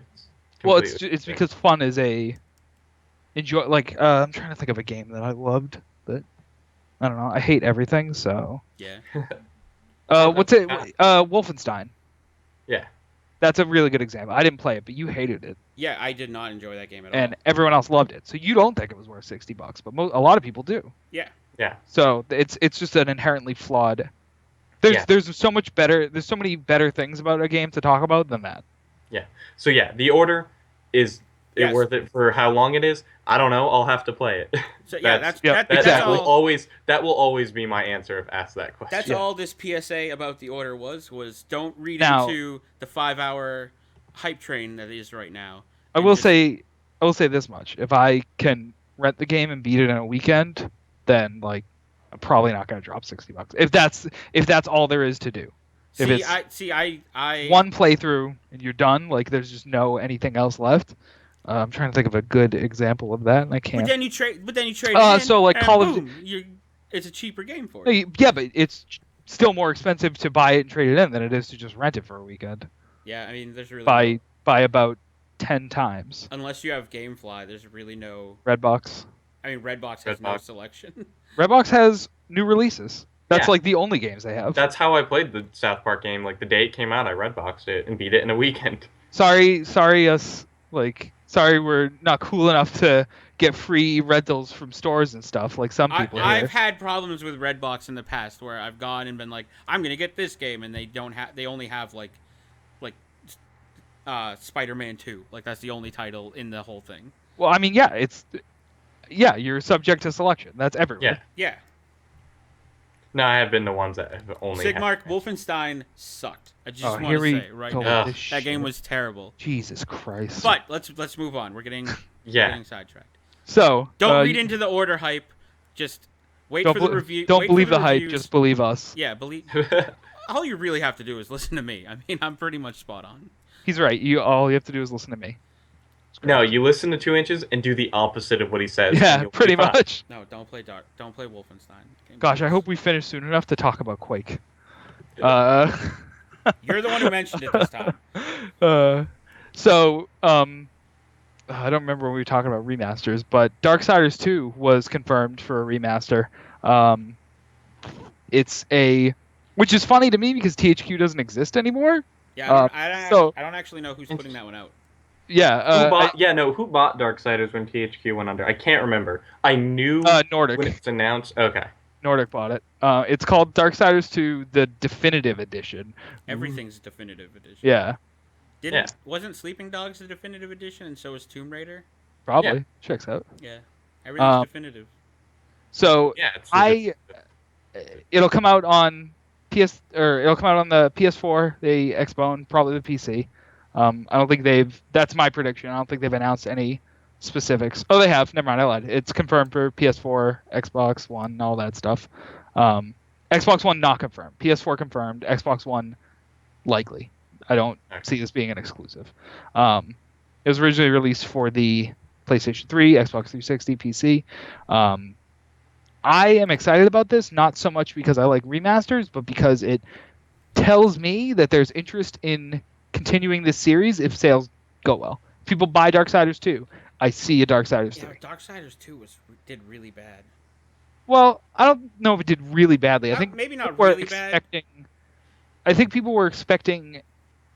Well, it's because fun is a enjoy. Like I'm trying to think of a game that I loved, but I don't know. I hate everything, so. Yeah. What's it? Wolfenstein. Yeah. That's a really good example. I didn't play it, but you hated it. Yeah, I did not enjoy that game at all. And everyone else loved it. So you don't think it was worth $60, but a lot of people do. Yeah. Yeah. So it's just an inherently flawed. There's so much better. There's so many better things about a game to talk about than that. Yeah. So yeah, the order is it worth it for how long it is? I don't know. I'll have to play it. So yeah, that's exactly. That will always be my answer if asked that question. That's all this PSA about the order was don't read into the 5-hour hype train that is right now. I will say this much: if I can rent the game and beat it in a weekend, then like I'm probably not going to drop $60 if that's all there is to do. I one playthrough and you're done. Like there's just no anything else left. I'm trying to think of a good example of that, and I can't. But then you trade. So like Call of it's a cheaper game for you. Yeah, but it's still more expensive to buy it and trade it in than it is to just rent it for a weekend. Yeah, I mean, there's really by about 10 times. Unless you have GameFly, there's really no Redbox. I mean, Redbox has no selection. Redbox has new releases. That's like the only games they have. That's how I played the South Park game. Like the day it came out, I Redboxed it and beat it in a weekend. Sorry, we're not cool enough to get free rentals from stores and stuff like some people. I've had problems with Redbox in the past where I've gone and been like, I'm gonna get this game, and they only have like Spider-Man 2. Like that's the only title in the whole thing. Well, I mean, you're subject to selection. That's everywhere. Yeah. No, I have been the ones that have only. Sigmark Wolfenstein sucked. I just want to say right now that game was terrible. Jesus Christ! But let's move on. We're getting sidetracked. So don't read into the order hype. Just wait for the review. Don't believe the hype. Just believe us. Yeah, believe. All you really have to do is listen to me. I mean, I'm pretty much spot on. He's right. All you have to do is listen to me. No, you listen to 2 Inches and do the opposite of what he says. Yeah, pretty much. No, don't play Wolfenstein. Gosh, I hope we finish soon enough to talk about Quake. You're the one who mentioned it this time. I don't remember when we were talking about remasters, but Darksiders 2 was confirmed for a remaster. Which is funny to me because THQ doesn't exist anymore. Yeah, I don't actually know who's putting that one out. Yeah. Who bought Darksiders when THQ went under? I can't remember. I knew Nordic. when it's announced. Okay. Nordic bought it. It's called Darksiders 2: The Definitive Edition. Everything's Definitive Edition. Yeah. Wasn't Sleeping Dogs the Definitive Edition, and so was Tomb Raider? Probably. Yeah. Checks out. Yeah. Everything's definitive. So it'll come out on it'll come out on the PS4, the Xbox, probably the PC. I don't think that's my prediction. I don't think they've announced any specifics. Oh, they have. Never mind, I lied. It's confirmed for PS4, Xbox One, all that stuff. Xbox One not confirmed. PS4 confirmed. Xbox One likely. I don't see this being an exclusive. It was originally released for the PlayStation 3, Xbox 360, PC. I am excited about this, not so much because I like remasters, but because it tells me that there's interest in continuing this series if sales go well. If people buy Darksiders 2, I see a Darksiders 3. Yeah, Darksiders 2 did really bad. Well, I don't know if it did really badly. I think maybe not really bad. I think people were expecting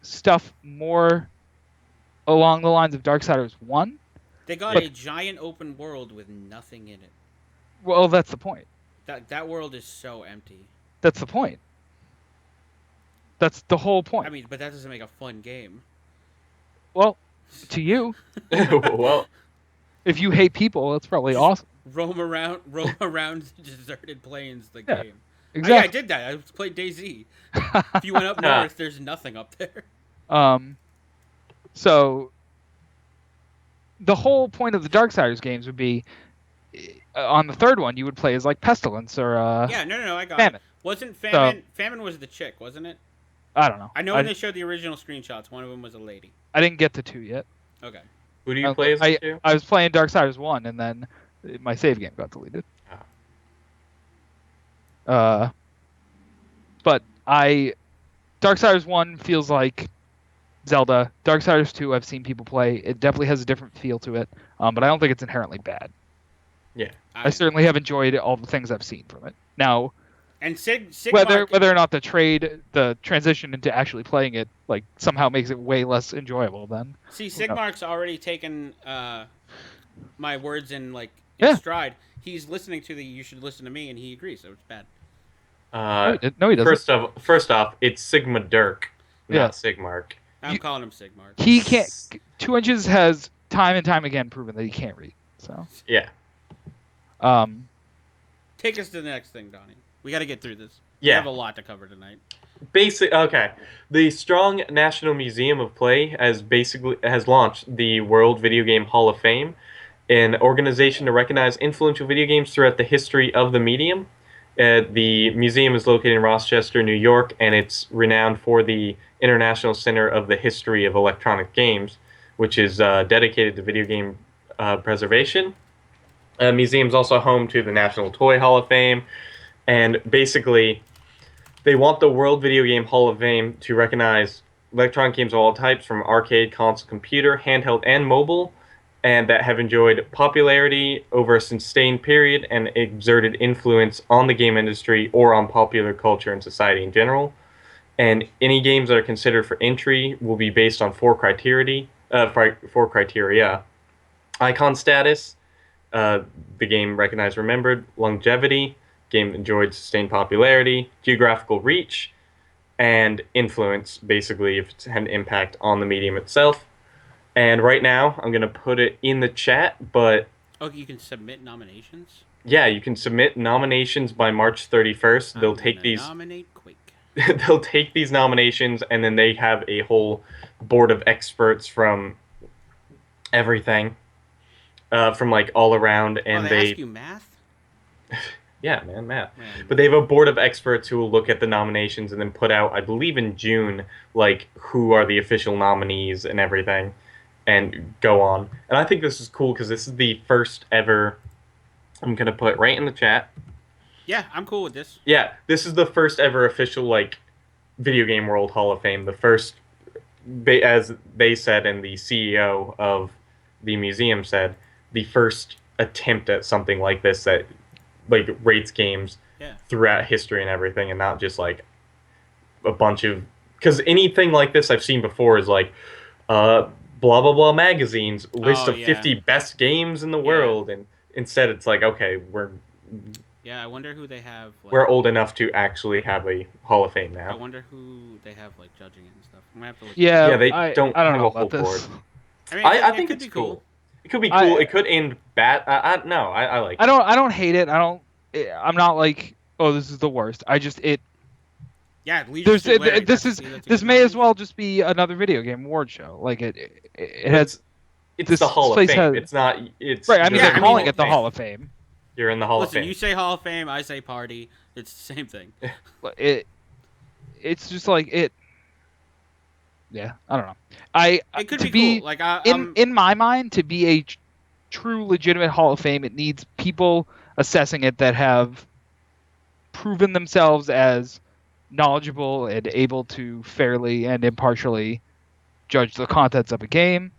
stuff more along the lines of Darksiders 1. They got a giant open world with nothing in it. Well, that's the point. That world is so empty. That's the point. That's the whole point. I mean, but that doesn't make a fun game. Well, to you. Well, if you hate people, that's probably awesome. Roam around the deserted plains, game. Exactly. I did that. I played DayZ. If you went up north, there's nothing up there. So the whole point of the Darksiders games would be on the third one you would play as like Pestilence or no, I got Famine. it. Wasn't Famine? Famine was the chick, wasn't it? I don't know. I know when they showed the original screenshots, one of them was a lady. I didn't get to 2 yet. Okay. Who do you play as the two? I was playing Darksiders 1, and then my save game got deleted. Oh. But Darksiders 1 feels like Zelda. Darksiders 2, I've seen people play. It definitely has a different feel to it, but I don't think it's inherently bad. Yeah. I certainly have enjoyed all the things I've seen from it. Now, and Sigmar, whether or not the transition into actually playing it, like, somehow makes it way less enjoyable, then. See, Sigmar's already taken my words in Yeah. stride. He's listening to the "you should listen to me," and he agrees. So it's bad. No, he doesn't. First off, it's Sigma Dirk, Yeah. not Sigmark. I'm calling him Sigmar. He can't. 2 Inches has time and time again proven that he can't read. So. Yeah. Take us to the next thing, Donnie. We got to get through this. Yeah. We have a lot to cover tonight. Okay. The Strong National Museum of Play has launched the World Video Game Hall of Fame, an organization to recognize influential video games throughout the history of the medium. The museum is located in Rochester, New York, and it's renowned for the International Center of the History of Electronic Games, which is dedicated to video game preservation. The museum is also home to the National Toy Hall of Fame, and basically, they want the World Video Game Hall of Fame to recognize electronic games of all types, from arcade, console, computer, handheld, and mobile, and that have enjoyed popularity over a sustained period and exerted influence on the game industry or on popular culture and society in general. And any games that are considered for entry will be based on four criteria. Icon status, the game recognized, remembered; longevity, game enjoyed sustained popularity; geographical reach; and influence, basically if it's had an impact on the medium itself. And right now, I'm going to put it in the chat, but... Oh, you can submit nominations? Yeah, you can submit nominations by March 31st. They'll take these... nominate quick. They'll take these nominations, and then they have a whole board of experts from everything, from like all around, and they ask you math? Yeah, man, math. But they have a board of experts who will look at the nominations and then put out, I believe in June, like who are the official nominees and everything, and go on. And I think this is cool because this is the first ever. I'm gonna put right in the chat. Yeah, I'm cool with this. Yeah, this is the first ever official like Video Game World Hall of Fame. The first, as they said, and the CEO of the museum said, the first attempt at something like this that like rates games throughout history and everything, and not just like a bunch of, because anything like this I've seen before is like blah blah blah magazine's list of 50 best games in the world, and instead it's like, okay, I wonder who they have. We're old enough to actually have a Hall of Fame now. I wonder who they have like judging it and stuff. I'm gonna have to look. They don't have know a whole about board. this. I mean, I think it's cool. It could be cool. It could end bad. I like it. I don't hate it. I'm not like, oh, this is the worst. Yeah, this may as well just be another video game award show. Like it has. It's the Hall of Fame. It's not. It's right. I mean, they're calling it the Hall of Fame. You're in the Hall of Fame. Listen, you say Hall of Fame, I say party. It's the same thing. It's just like it. Yeah, I don't know. It could be cool. Like in my mind, to be a true legitimate Hall of Fame, it needs people assessing it that have proven themselves as knowledgeable and able to fairly and impartially judge the contents of a game,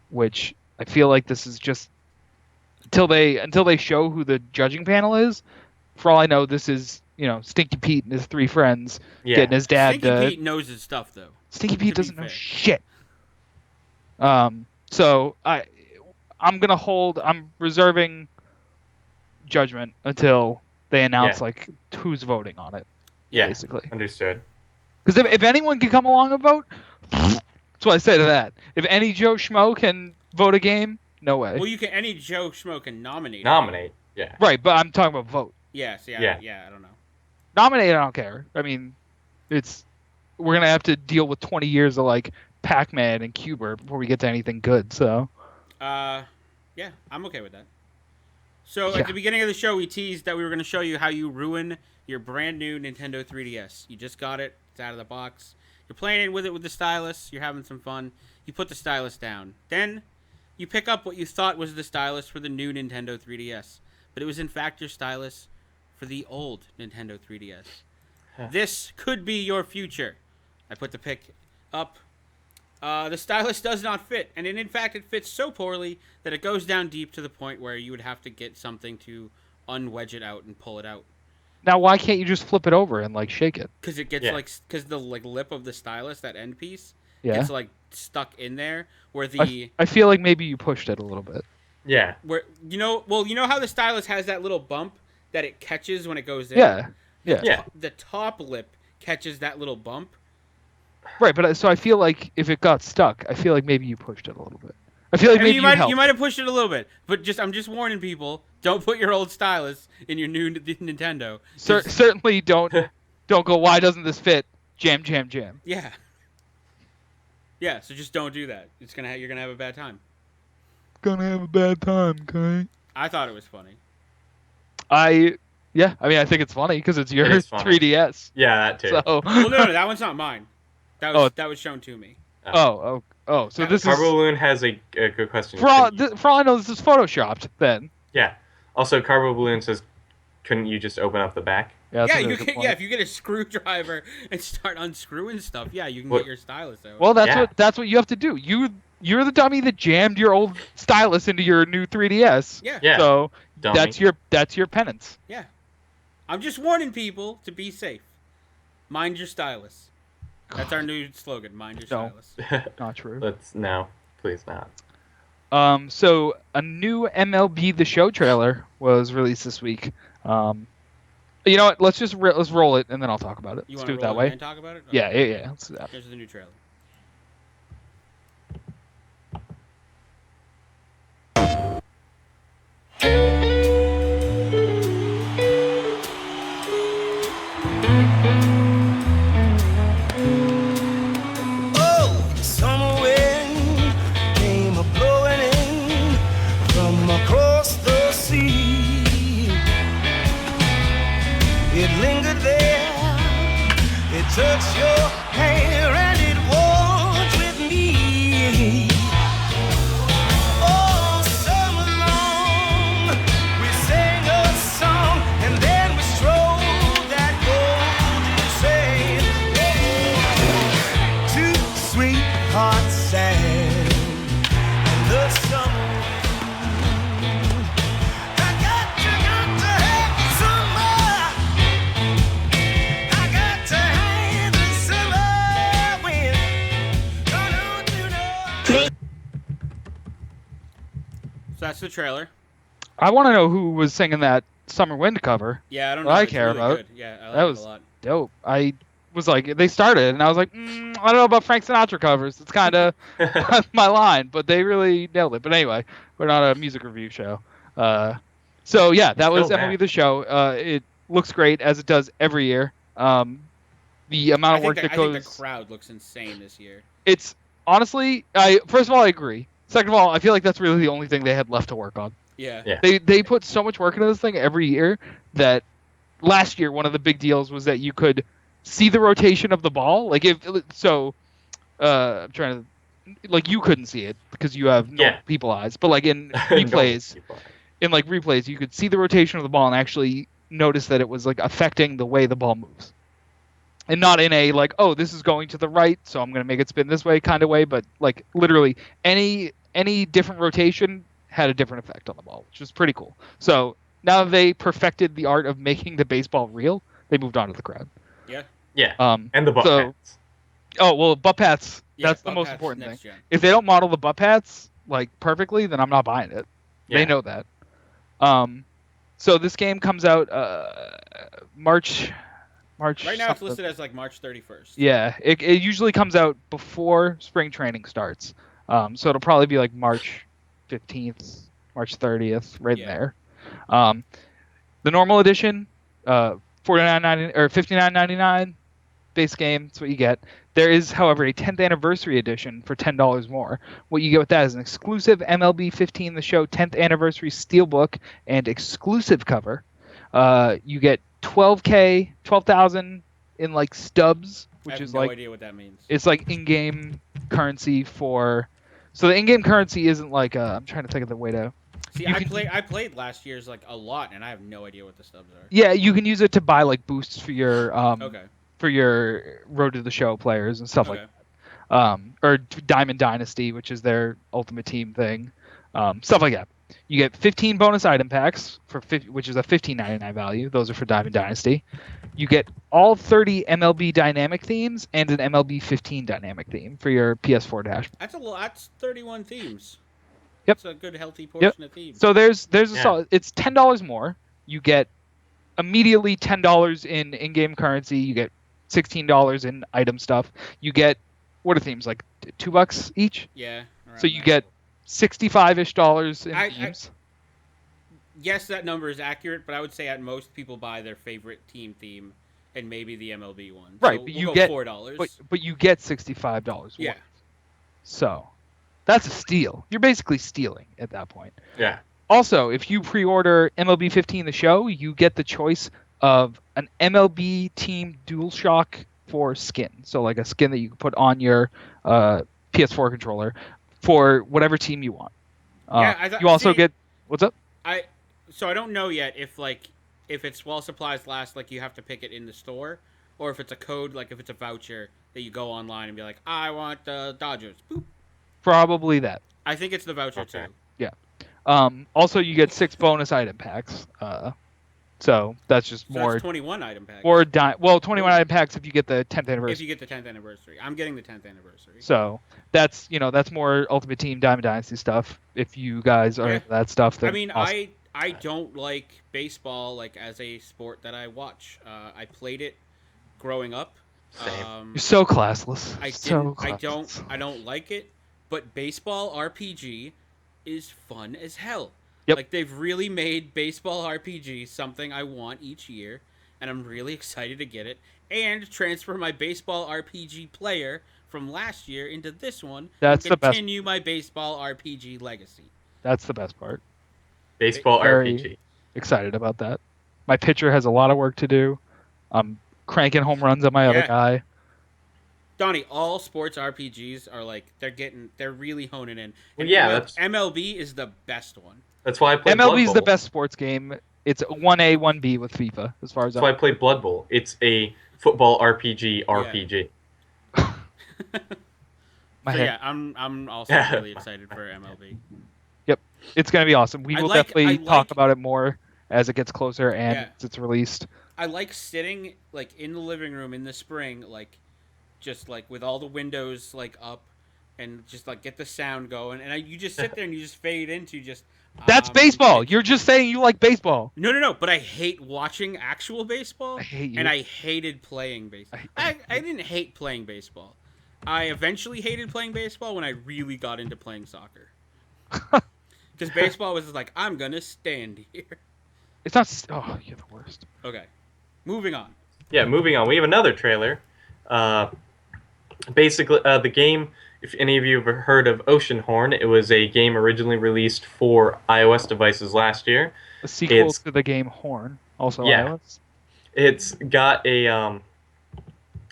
which I feel like this is just until they show who the judging panel is. For all I know, this is, Stinky Pete and his three friends getting his dad. Stinky Pete knows his stuff, though. Stinky Pete doesn't know shit. So I'm reserving judgment until they announce like who's voting on it. Yeah, basically. Understood. Because if anyone can come along and vote, that's what I say to that. If any Joe Schmo can vote a game, no way. Well, any Joe Schmo can nominate. Yeah. Right, but I'm talking about vote. Yes, yeah, I don't know. Nominate, I don't care. I mean, we're gonna have to deal with 20 years of like Pac-Man and Cubert before we get to anything good. So. Yeah, I'm okay with that. So at the beginning of the show, we teased that we were going to show you how you ruin your brand new Nintendo 3DS. You just got it. It's out of the box. You're playing with it with the stylus. You're having some fun. You put the stylus down. Then you pick up what you thought was the stylus for the new Nintendo 3DS, but it was in fact your stylus for the old Nintendo 3DS. This could be your future. I put the pick up. The stylus does not fit, and in fact it fits so poorly that it goes down deep to the point where you would have to get something to unwedge it out and pull it out. Now, why can't you just flip it over and like shake it? Because it gets because the lip of the stylus, that end piece, Yeah. gets stuck in there where the I feel like maybe you pushed it a little bit. Yeah. where you know how the stylus has that little bump that it catches when it goes in. Yeah. The top lip catches that little bump. Right, but so I feel like if it got stuck, I feel like maybe you pushed it a little bit. I feel like maybe you might have pushed it a little bit, but I'm just warning people: don't put your old stylus in your new Nintendo. Certainly don't go. Why doesn't this fit? Jam. Yeah. Yeah, so just don't do that. You're gonna have a bad time. Gonna have a bad time, okay? I thought it was funny. I think it's funny because it's your 3DS. Yeah, that too. So. Well, no, that one's not mine. That was shown to me. So this Carbo is. Balloon has a good question. For all I know, this is photoshopped. Then. Yeah. Also, Carbo Balloon says, "Couldn't you just open up the back?" Yeah, you can. Yeah, if you get a screwdriver and start unscrewing stuff, yeah, you can get your stylus out. Well, that's what you have to do. You're the dummy that jammed your old stylus into your new 3DS. Yeah. So Dummy. that's your penance. Yeah. I'm just warning people to be safe. Mind your stylus. That's our new slogan. Mind your stylus. Not true. Please not. So a new MLB The Show trailer was released this week. You know what? Let's roll it and then I'll talk about it. Let's do it that way. And talk about it? Okay. Yeah. Let's do that. Here's the new trailer. Touch your hair and it walks with me. Oh, summer long, we sang a song and then we strolled that golden sand. Two sweethearts sang and the summer. That's the trailer. I want to know who was singing that Summer Wind cover. Yeah, I don't know. I it's care really about. Good. Yeah, I like That it was a lot. Dope. I was like, they started, and I was like, I don't know about Frank Sinatra covers. It's kind of my line, but they really nailed it. But anyway, we're not a music review show. So yeah, that was MLB The Show. It looks great as it does every year. The amount of work that goes. I think the crowd looks insane this year. It's honestly, first of all, I agree. Second of all, I feel like that's really the only thing they had left to work on. Yeah. They put so much work into this thing every year that last year one of the big deals was that you could see the rotation of the ball. Like I'm trying to, like, you couldn't see it because you have no people eyes, but like in replays, replays, you could see the rotation of the ball and actually notice that it was like affecting the way the ball moves. And not in a like, oh, this is going to the right, so I'm going to make it spin this way kind of way, but like literally any different rotation had a different effect on the ball, which was pretty cool. So now they perfected the art of making the baseball real. They moved on to the crowd. Yeah. Yeah. And the butt pads. Oh, well, butt pads. Yeah, that's the butt most pads important thing. next gen. If they don't model the butt pads like perfectly, then I'm not buying it. Yeah. They know that. So this game comes out March. Right now it's listed as like March 31st. Yeah, it usually comes out before spring training starts. So it'll probably be like March 15th, March 30th, right in there. The normal edition, $49.99 or $59.99 base game. That's what you get. There is, however, a 10th anniversary edition for $10 more. What you get with that is an exclusive MLB 15 The Show 10th anniversary steelbook and exclusive cover. You get 12,000 in like stubs which have is no like idea what that means. it's like in-game currency for. So the in-game currency isn't like I'm trying to think of the way to. See, you I can- played last year's like a lot, and I have no idea what the stubs are. Yeah, you can use it to buy like boosts Okay. for your Road to the Show players and stuff like Okay. that. Or Diamond Dynasty, which is their Ultimate Team thing, stuff like that. You get 15 bonus item packs which is a $15.99 value. Those are for Diamond Dynasty. You get all 30 MLB dynamic themes and an MLB 15 dynamic theme for your PS4 dash. That's a lot. That's 31 themes. Yep. That's a good healthy portion of themes. So there's a Yeah. solid. It's $10 more. You get immediately $10 in in-game currency. You get $16 in item stuff. You get what are themes like $2 each? Yeah. So you get $65-ish in I- themes. Yes, that number is accurate, but I would say at most people buy their favorite team theme and maybe the MLB one. Right, So but we'll you go get- $4. But you get $65 yeah. worth. So that's a steal. You're basically stealing at that point. Yeah. Also, if you pre-order MLB 15 the show, you get the choice of an MLB team DualShock 4 skin. So like a skin that you can put on your PS4 controller for whatever team you want. You also get what's up? So I don't know yet if it's while supplies last, like you have to pick it in the store, or if it's a code, like if it's a voucher that you go online and be like, I want the Dodgers. Boop. Probably that. I think it's the voucher Okay. too. Also, you get 6 bonus item packs. So that's just So more that's 21 item packs. 21 item packs if you get the 10th anniversary. if you get the 10th anniversary. I'm getting the 10th anniversary. So that's more Ultimate Team Diamond Dynasty stuff. If you guys are Yeah. into that stuff, then I mean, awesome. I don't like baseball like as a sport that I watch. I played it growing up. Same. You're so classless. I so didn't. I don't like it. But baseball RPG is fun as hell. Yep. Like they've really made baseball RPG something I want each year, and I'm really excited to get it and transfer my baseball RPG player from last year into this one. That's and the best. continue my baseball RPG legacy. That's the best part. Baseball Very- RPG. Excited about that. My pitcher has a lot of work to do. I'm cranking home runs on my other Yeah. guy. Donnie, all sports RPGs are like they're really honing in. Well, And yeah, ML- that's- MLB is the best one. That's why I play MLB is Blood the Bowl. best sports game. It's 1A, 1B with FIFA, as far as That's why I I'm. play Blood Bowl. It's a football RPG. My So head. yeah, I'm also Yeah. really excited for MLB. It's gonna be awesome. We I will like- definitely I talk like- about it more as it gets closer and Yeah. it's released. I like sitting like in the living room in the spring, like just like with all the windows like up, and just like get the sound going, and you just sit there and you just fade into just. That's baseball. like- You're just saying you like baseball. No. But I hate watching actual baseball, I hate you. and I hated playing baseball. I didn't hate playing baseball. I eventually hated playing baseball when I really got into playing soccer. Because baseball was just like, I'm gonna stand here. It's not. Oh, you're the worst. Okay, moving on. Yeah, moving on. We have another trailer. Basically, the game, if any of you have heard of Oceanhorn, it was a game originally released for iOS devices last year. A sequel It's- to the game Horn, also Yeah. iOS. It's got a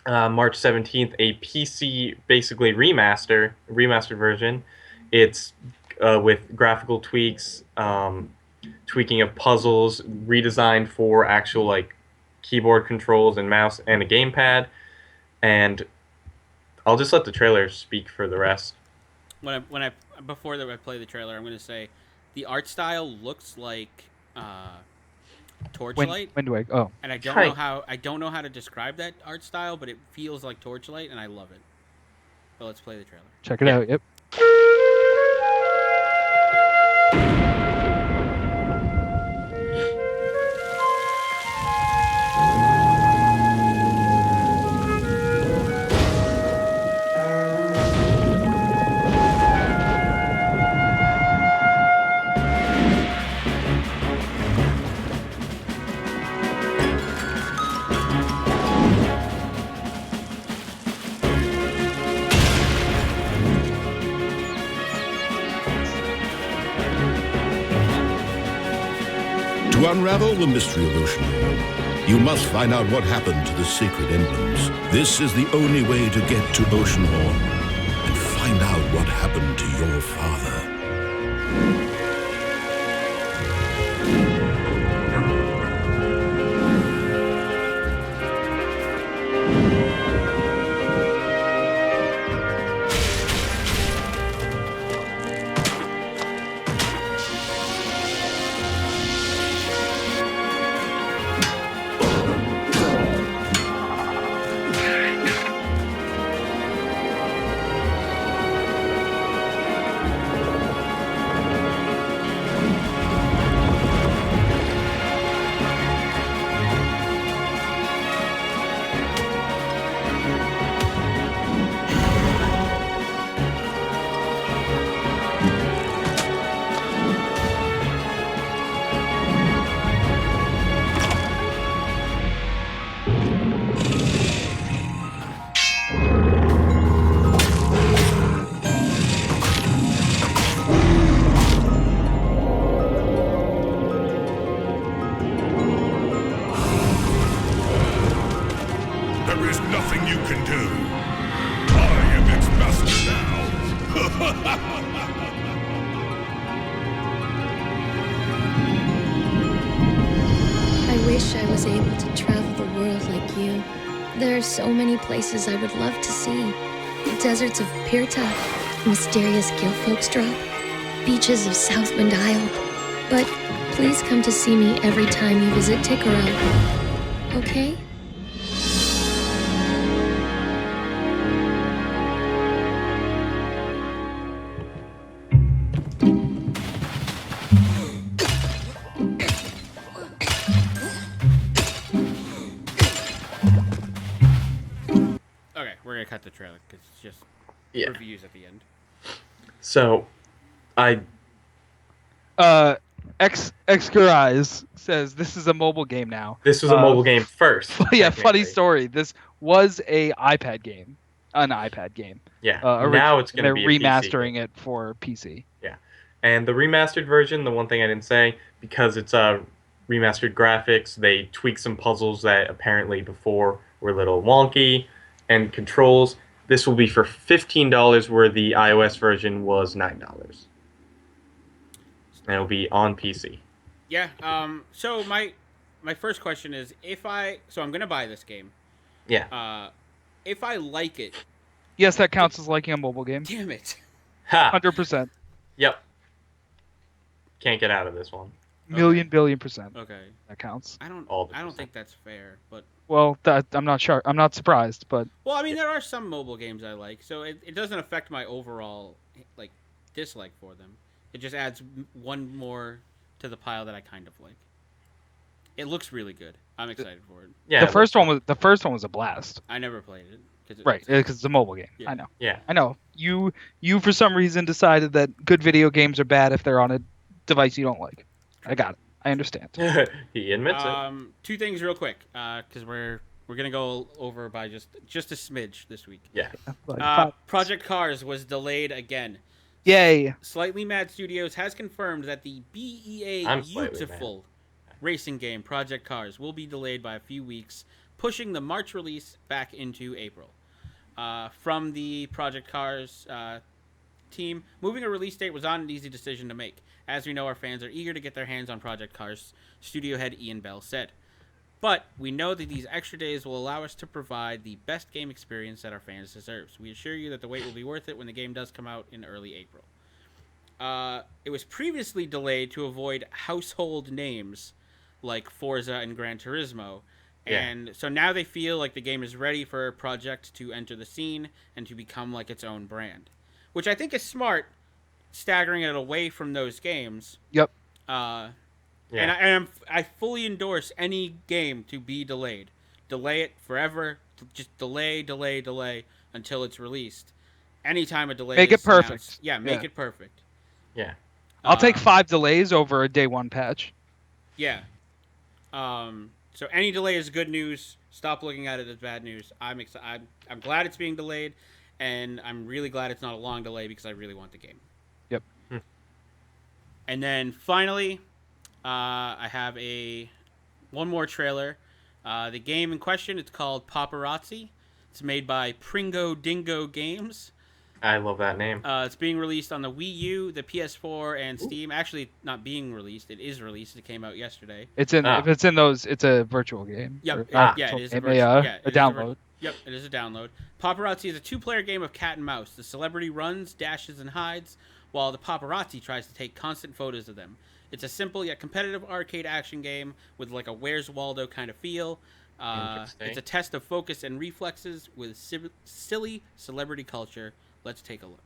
March 17th, a PC basically remastered version. It's with graphical tweaks, tweaking of puzzles, redesigned for actual like keyboard controls and mouse and a gamepad. And I'll just let the trailer speak for the rest. Before I play the trailer, I'm gonna say, the art style looks like Torchlight, When do I? Oh, and I don't Hi. know how to describe that art style, but it feels like Torchlight, and I love it. So let's play the trailer. check it Yeah. out. Yep. unravel the mystery of Oceanhorn. You must find out what happened to the sacred emblems. This is the only way to get to Oceanhorn and find out what happened to your father. There is nothing you can do. I am its master now. I wish I was able to travel the world like you. There are so many places I would love to see. Deserts of Pirta, mysterious Gilfolk's Drop, beaches of Southwind Isle. But please come to see me every time you visit Tikoro. Okay? Okay, we're gonna cut the trailer because it's just Yeah. reviews at the end. So, I Xgurais says this is a mobile game now. this was a mobile game first. Yeah, funny technically. story. This was a iPad game, an iPad game. Yeah. Originally, Now it's and going to they're be a PC remastering game. it for PC. And the remastered version, the one thing I didn't say, because it's remastered graphics, they tweak some puzzles that apparently before were a little wonky, and controls. This will be for $15, where the iOS version was $9. And it'll be on PC. Yeah. So my first question is, I'm gonna buy this game. Yeah. If I like it, Yes, that counts as liking a mobile game. damn it. Ha! 100%. Yep. Can't get out of this one. Million billion percent. Okay. That counts. I don't All the I don't percent. think that's fair, but Well, I'm not sure. I'm not surprised, but well, I mean, there are some mobile games I like, so it doesn't affect my overall like dislike for them. It just adds one more to the pile that I kind of like. It looks really good. I'm excited for it. Yeah. the first one was a blast. I never played it because Right, because it's a mobile game. Yeah. I know. Yeah. I know. You for some reason decided that good video games are bad if they're on a device you don't like. I got it. I understand. He admits it. Two things real quick, because we're gonna go over by just a smidge this week. Yeah. Project Cars was delayed again. Yay. Slightly Mad Studios has confirmed that the BEA I'm Slightly beautiful racing game Project Cars will be delayed by a few weeks, pushing the March release back into April. From the Project Cars team, moving a release date was not an easy decision to make. As we know, our fans are eager to get their hands on Project Cars, studio head Ian Bell said. But we know that these extra days will allow us to provide the best game experience that our fans deserve. We assure you that the wait will be worth it when the game does come out in early April. It was previously delayed to avoid household names like Forza and Gran Turismo. Yeah. And so now they feel like the game is ready for a project to enter the scene and to become like its own brand. Which I think is smart, staggering it away from those games. Yep. And I fully endorse any game to be delayed. Delay it forever. Just delay until it's released. Anytime a delay Make is it perfect. announced, make Yeah. it perfect. Yeah. I'll take 5 delays over a day 1 patch. Yeah. So any delay is good news. Stop looking at it as bad news. I'm glad it's being delayed, and I'm really glad it's not a long delay because I really want the game. Yep. And then finally, I have one more trailer. The game in question, it's called Paparazzi. It's made by Pringo Dingo Games. I love that name. It's being released on the Wii U, the PS4, and Steam. Actually, not being released. It is released. It came out yesterday. It's in if it's in those, it's a virtual game. Yep. Or not Yeah, virtual it is a game, virtual. a download. Yep, it is a download. Paparazzi is a 2-player game of cat and mouse. The celebrity runs, dashes, and hides, while the paparazzi tries to take constant photos of them. It's a simple yet competitive arcade action game with like a Where's Waldo kind of feel. It's a test of focus and reflexes with silly celebrity culture. Let's take a look.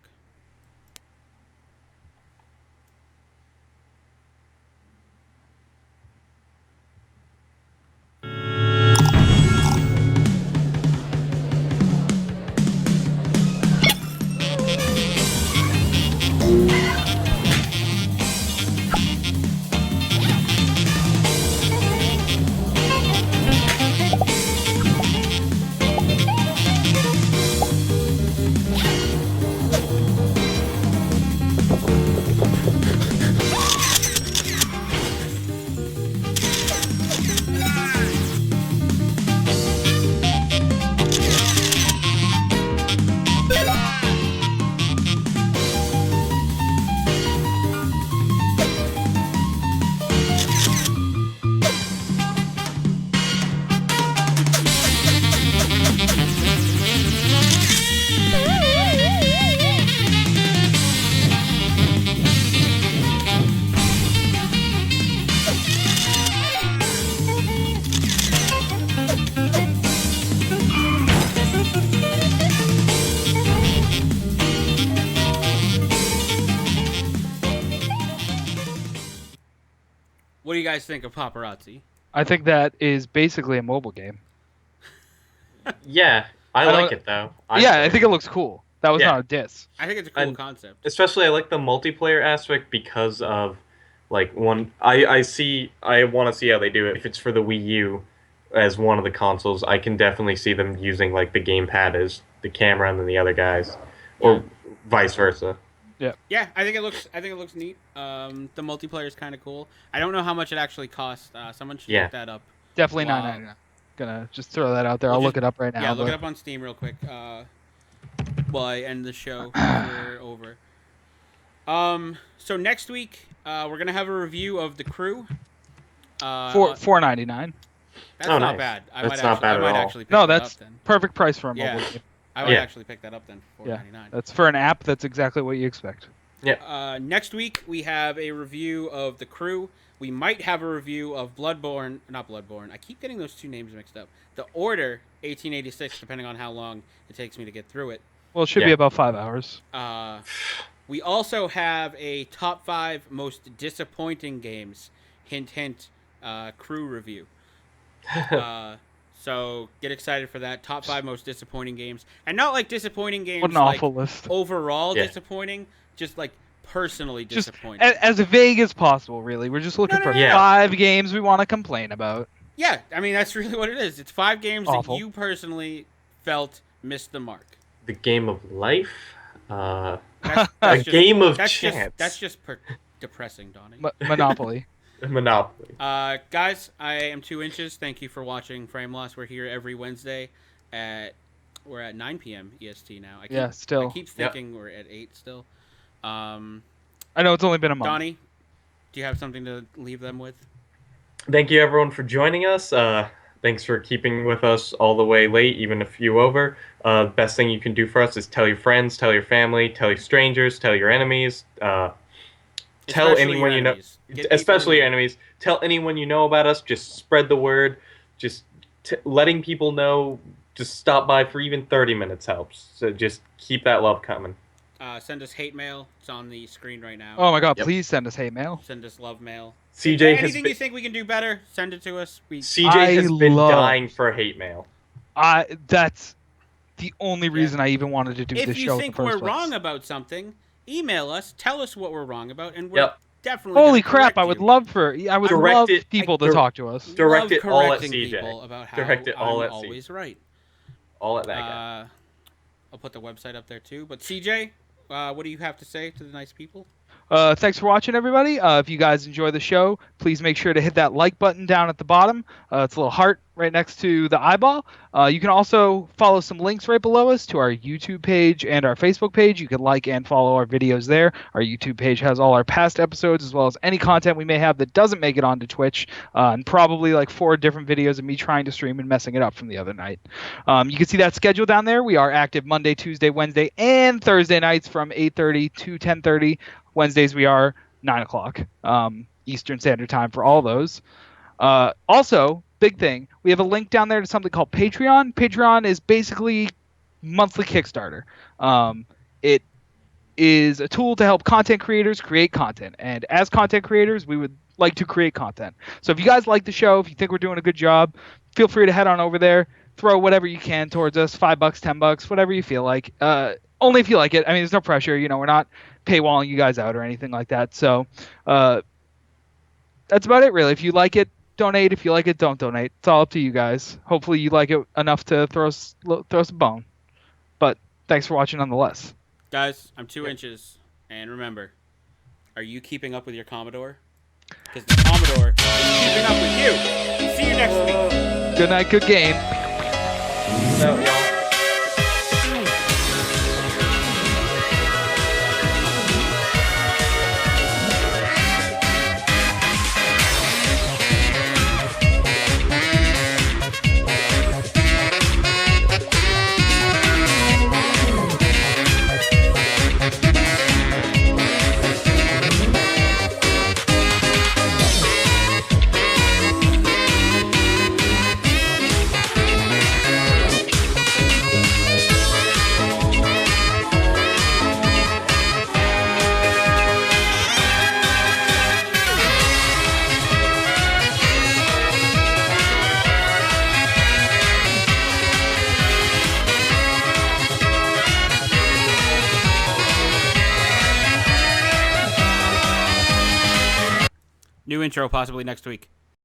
What do you guys think of Paparazzi? I think that is basically a mobile game. Yeah, I like it though. I think it looks cool. That was not a diss. I think it's a cool concept. Especially, I like the multiplayer aspect because of, like, I want to see how they do it. If it's for the Wii U as one of the consoles, I can definitely see them using, like, the gamepad as the camera and then the other guys, or vice versa. Yeah, I think it looks neat. The multiplayer is kind of cool. I don't know how much it actually costs. Someone should look that up. Definitely $9.99. Gonna just throw that out there. I'll look it up right now. Yeah, look it up on Steam real quick. While I end the show, we're over. So next week, we're gonna have a review of The Crew. $4.99. That's not bad. I might actually pick that that's up then. perfect price for a mobile game. I would actually pick that up then for $4.99. That's for an app. That's exactly what you expect. Yeah. Next week we have a review of The Crew. We might have a review of not Bloodborne. I keep getting those two names mixed up. The Order 1886, depending on how long it takes me to get through it. Well, it should be about 5 hours. We also have a top 5 most disappointing games. Hint, hint. Crew review. So get excited for that. Top 5 most disappointing games, and not like disappointing games. What an awful list. Overall disappointing, just like personally disappointing. Just as vague as possible, really. We're just looking for 5 games we want to complain about. Yeah, I mean that's really what it is. It's 5 games that you personally felt missed the mark. The game of life. That's a game of chance. That's just depressing, Donnie. Monopoly. Monopoly. Guys, I am 2 inches. Thank you for watching Frameloss. We're here every Wednesday we're at 9 p.m. EST now. I keep thinking we're at 8 still. I know it's only been a month. Donnie, do you have something to leave them with? Thank you, everyone, for joining us. Thanks for keeping with us all the way late, even a few over. Best thing you can do for us is tell your friends, tell your family, tell your strangers, tell your enemies. Tell anyone you know, especially your enemies. Tell anyone you know about us. Just spread the word. Just letting people know. Just stop by for even 30 minutes helps. So just keep that love coming. Send us hate mail. It's on the screen right now. Oh my God! Please send us hate mail. Send us love mail. CJ, anything you think we can do better, send it to us. CJ has been dying for hate mail. That's the only reason I even wanted to do this show. If you think we're wrong about something, email us. Tell us what we're wrong about, and we're definitely. Holy crap! I would love people to talk to us. Direct it all at CJ. About how direct it all I'm at always right. All at that guy. I'll put the website up there too. But CJ, what do you have to say to the nice people? Thanks for watching, everybody. If you guys enjoy the show, please make sure to hit that like button down at the bottom. It's a little heart right next to the eyeball. You can also follow some links right below us to our YouTube page and our Facebook page. You can like and follow our videos there. Our YouTube page has all our past episodes as well as any content we may have that doesn't make it onto Twitch, and probably like 4 different videos of me trying to stream and messing it up from the other night. You can see that schedule down there. We are active Monday, Tuesday, Wednesday, and Thursday nights from 8:30 to 10:30. Wednesdays we are 9 o'clock Eastern Standard Time for all those. Also, big thing, we have a link down there to something called Patreon. Patreon is basically monthly Kickstarter. It is a tool to help content creators create content. And as content creators, we would like to create content. So if you guys like the show, if you think we're doing a good job, feel free to head on over there, throw whatever you can towards us, $5, $10, whatever you feel like. Only if you like it. I mean, there's no pressure. We're not paywalling you guys out or anything like that. So that's about it, really. If you like it, donate. If you like it, don't donate. It's all up to you guys. Hopefully you like it enough to throw us a bone. But thanks for watching nonetheless. Guys, I'm 2 inches. And remember, are you keeping up with your Commodore? Because the Commodore is keeping up with you. See you next week. Good night, good game. No, y'all. New intro possibly next week.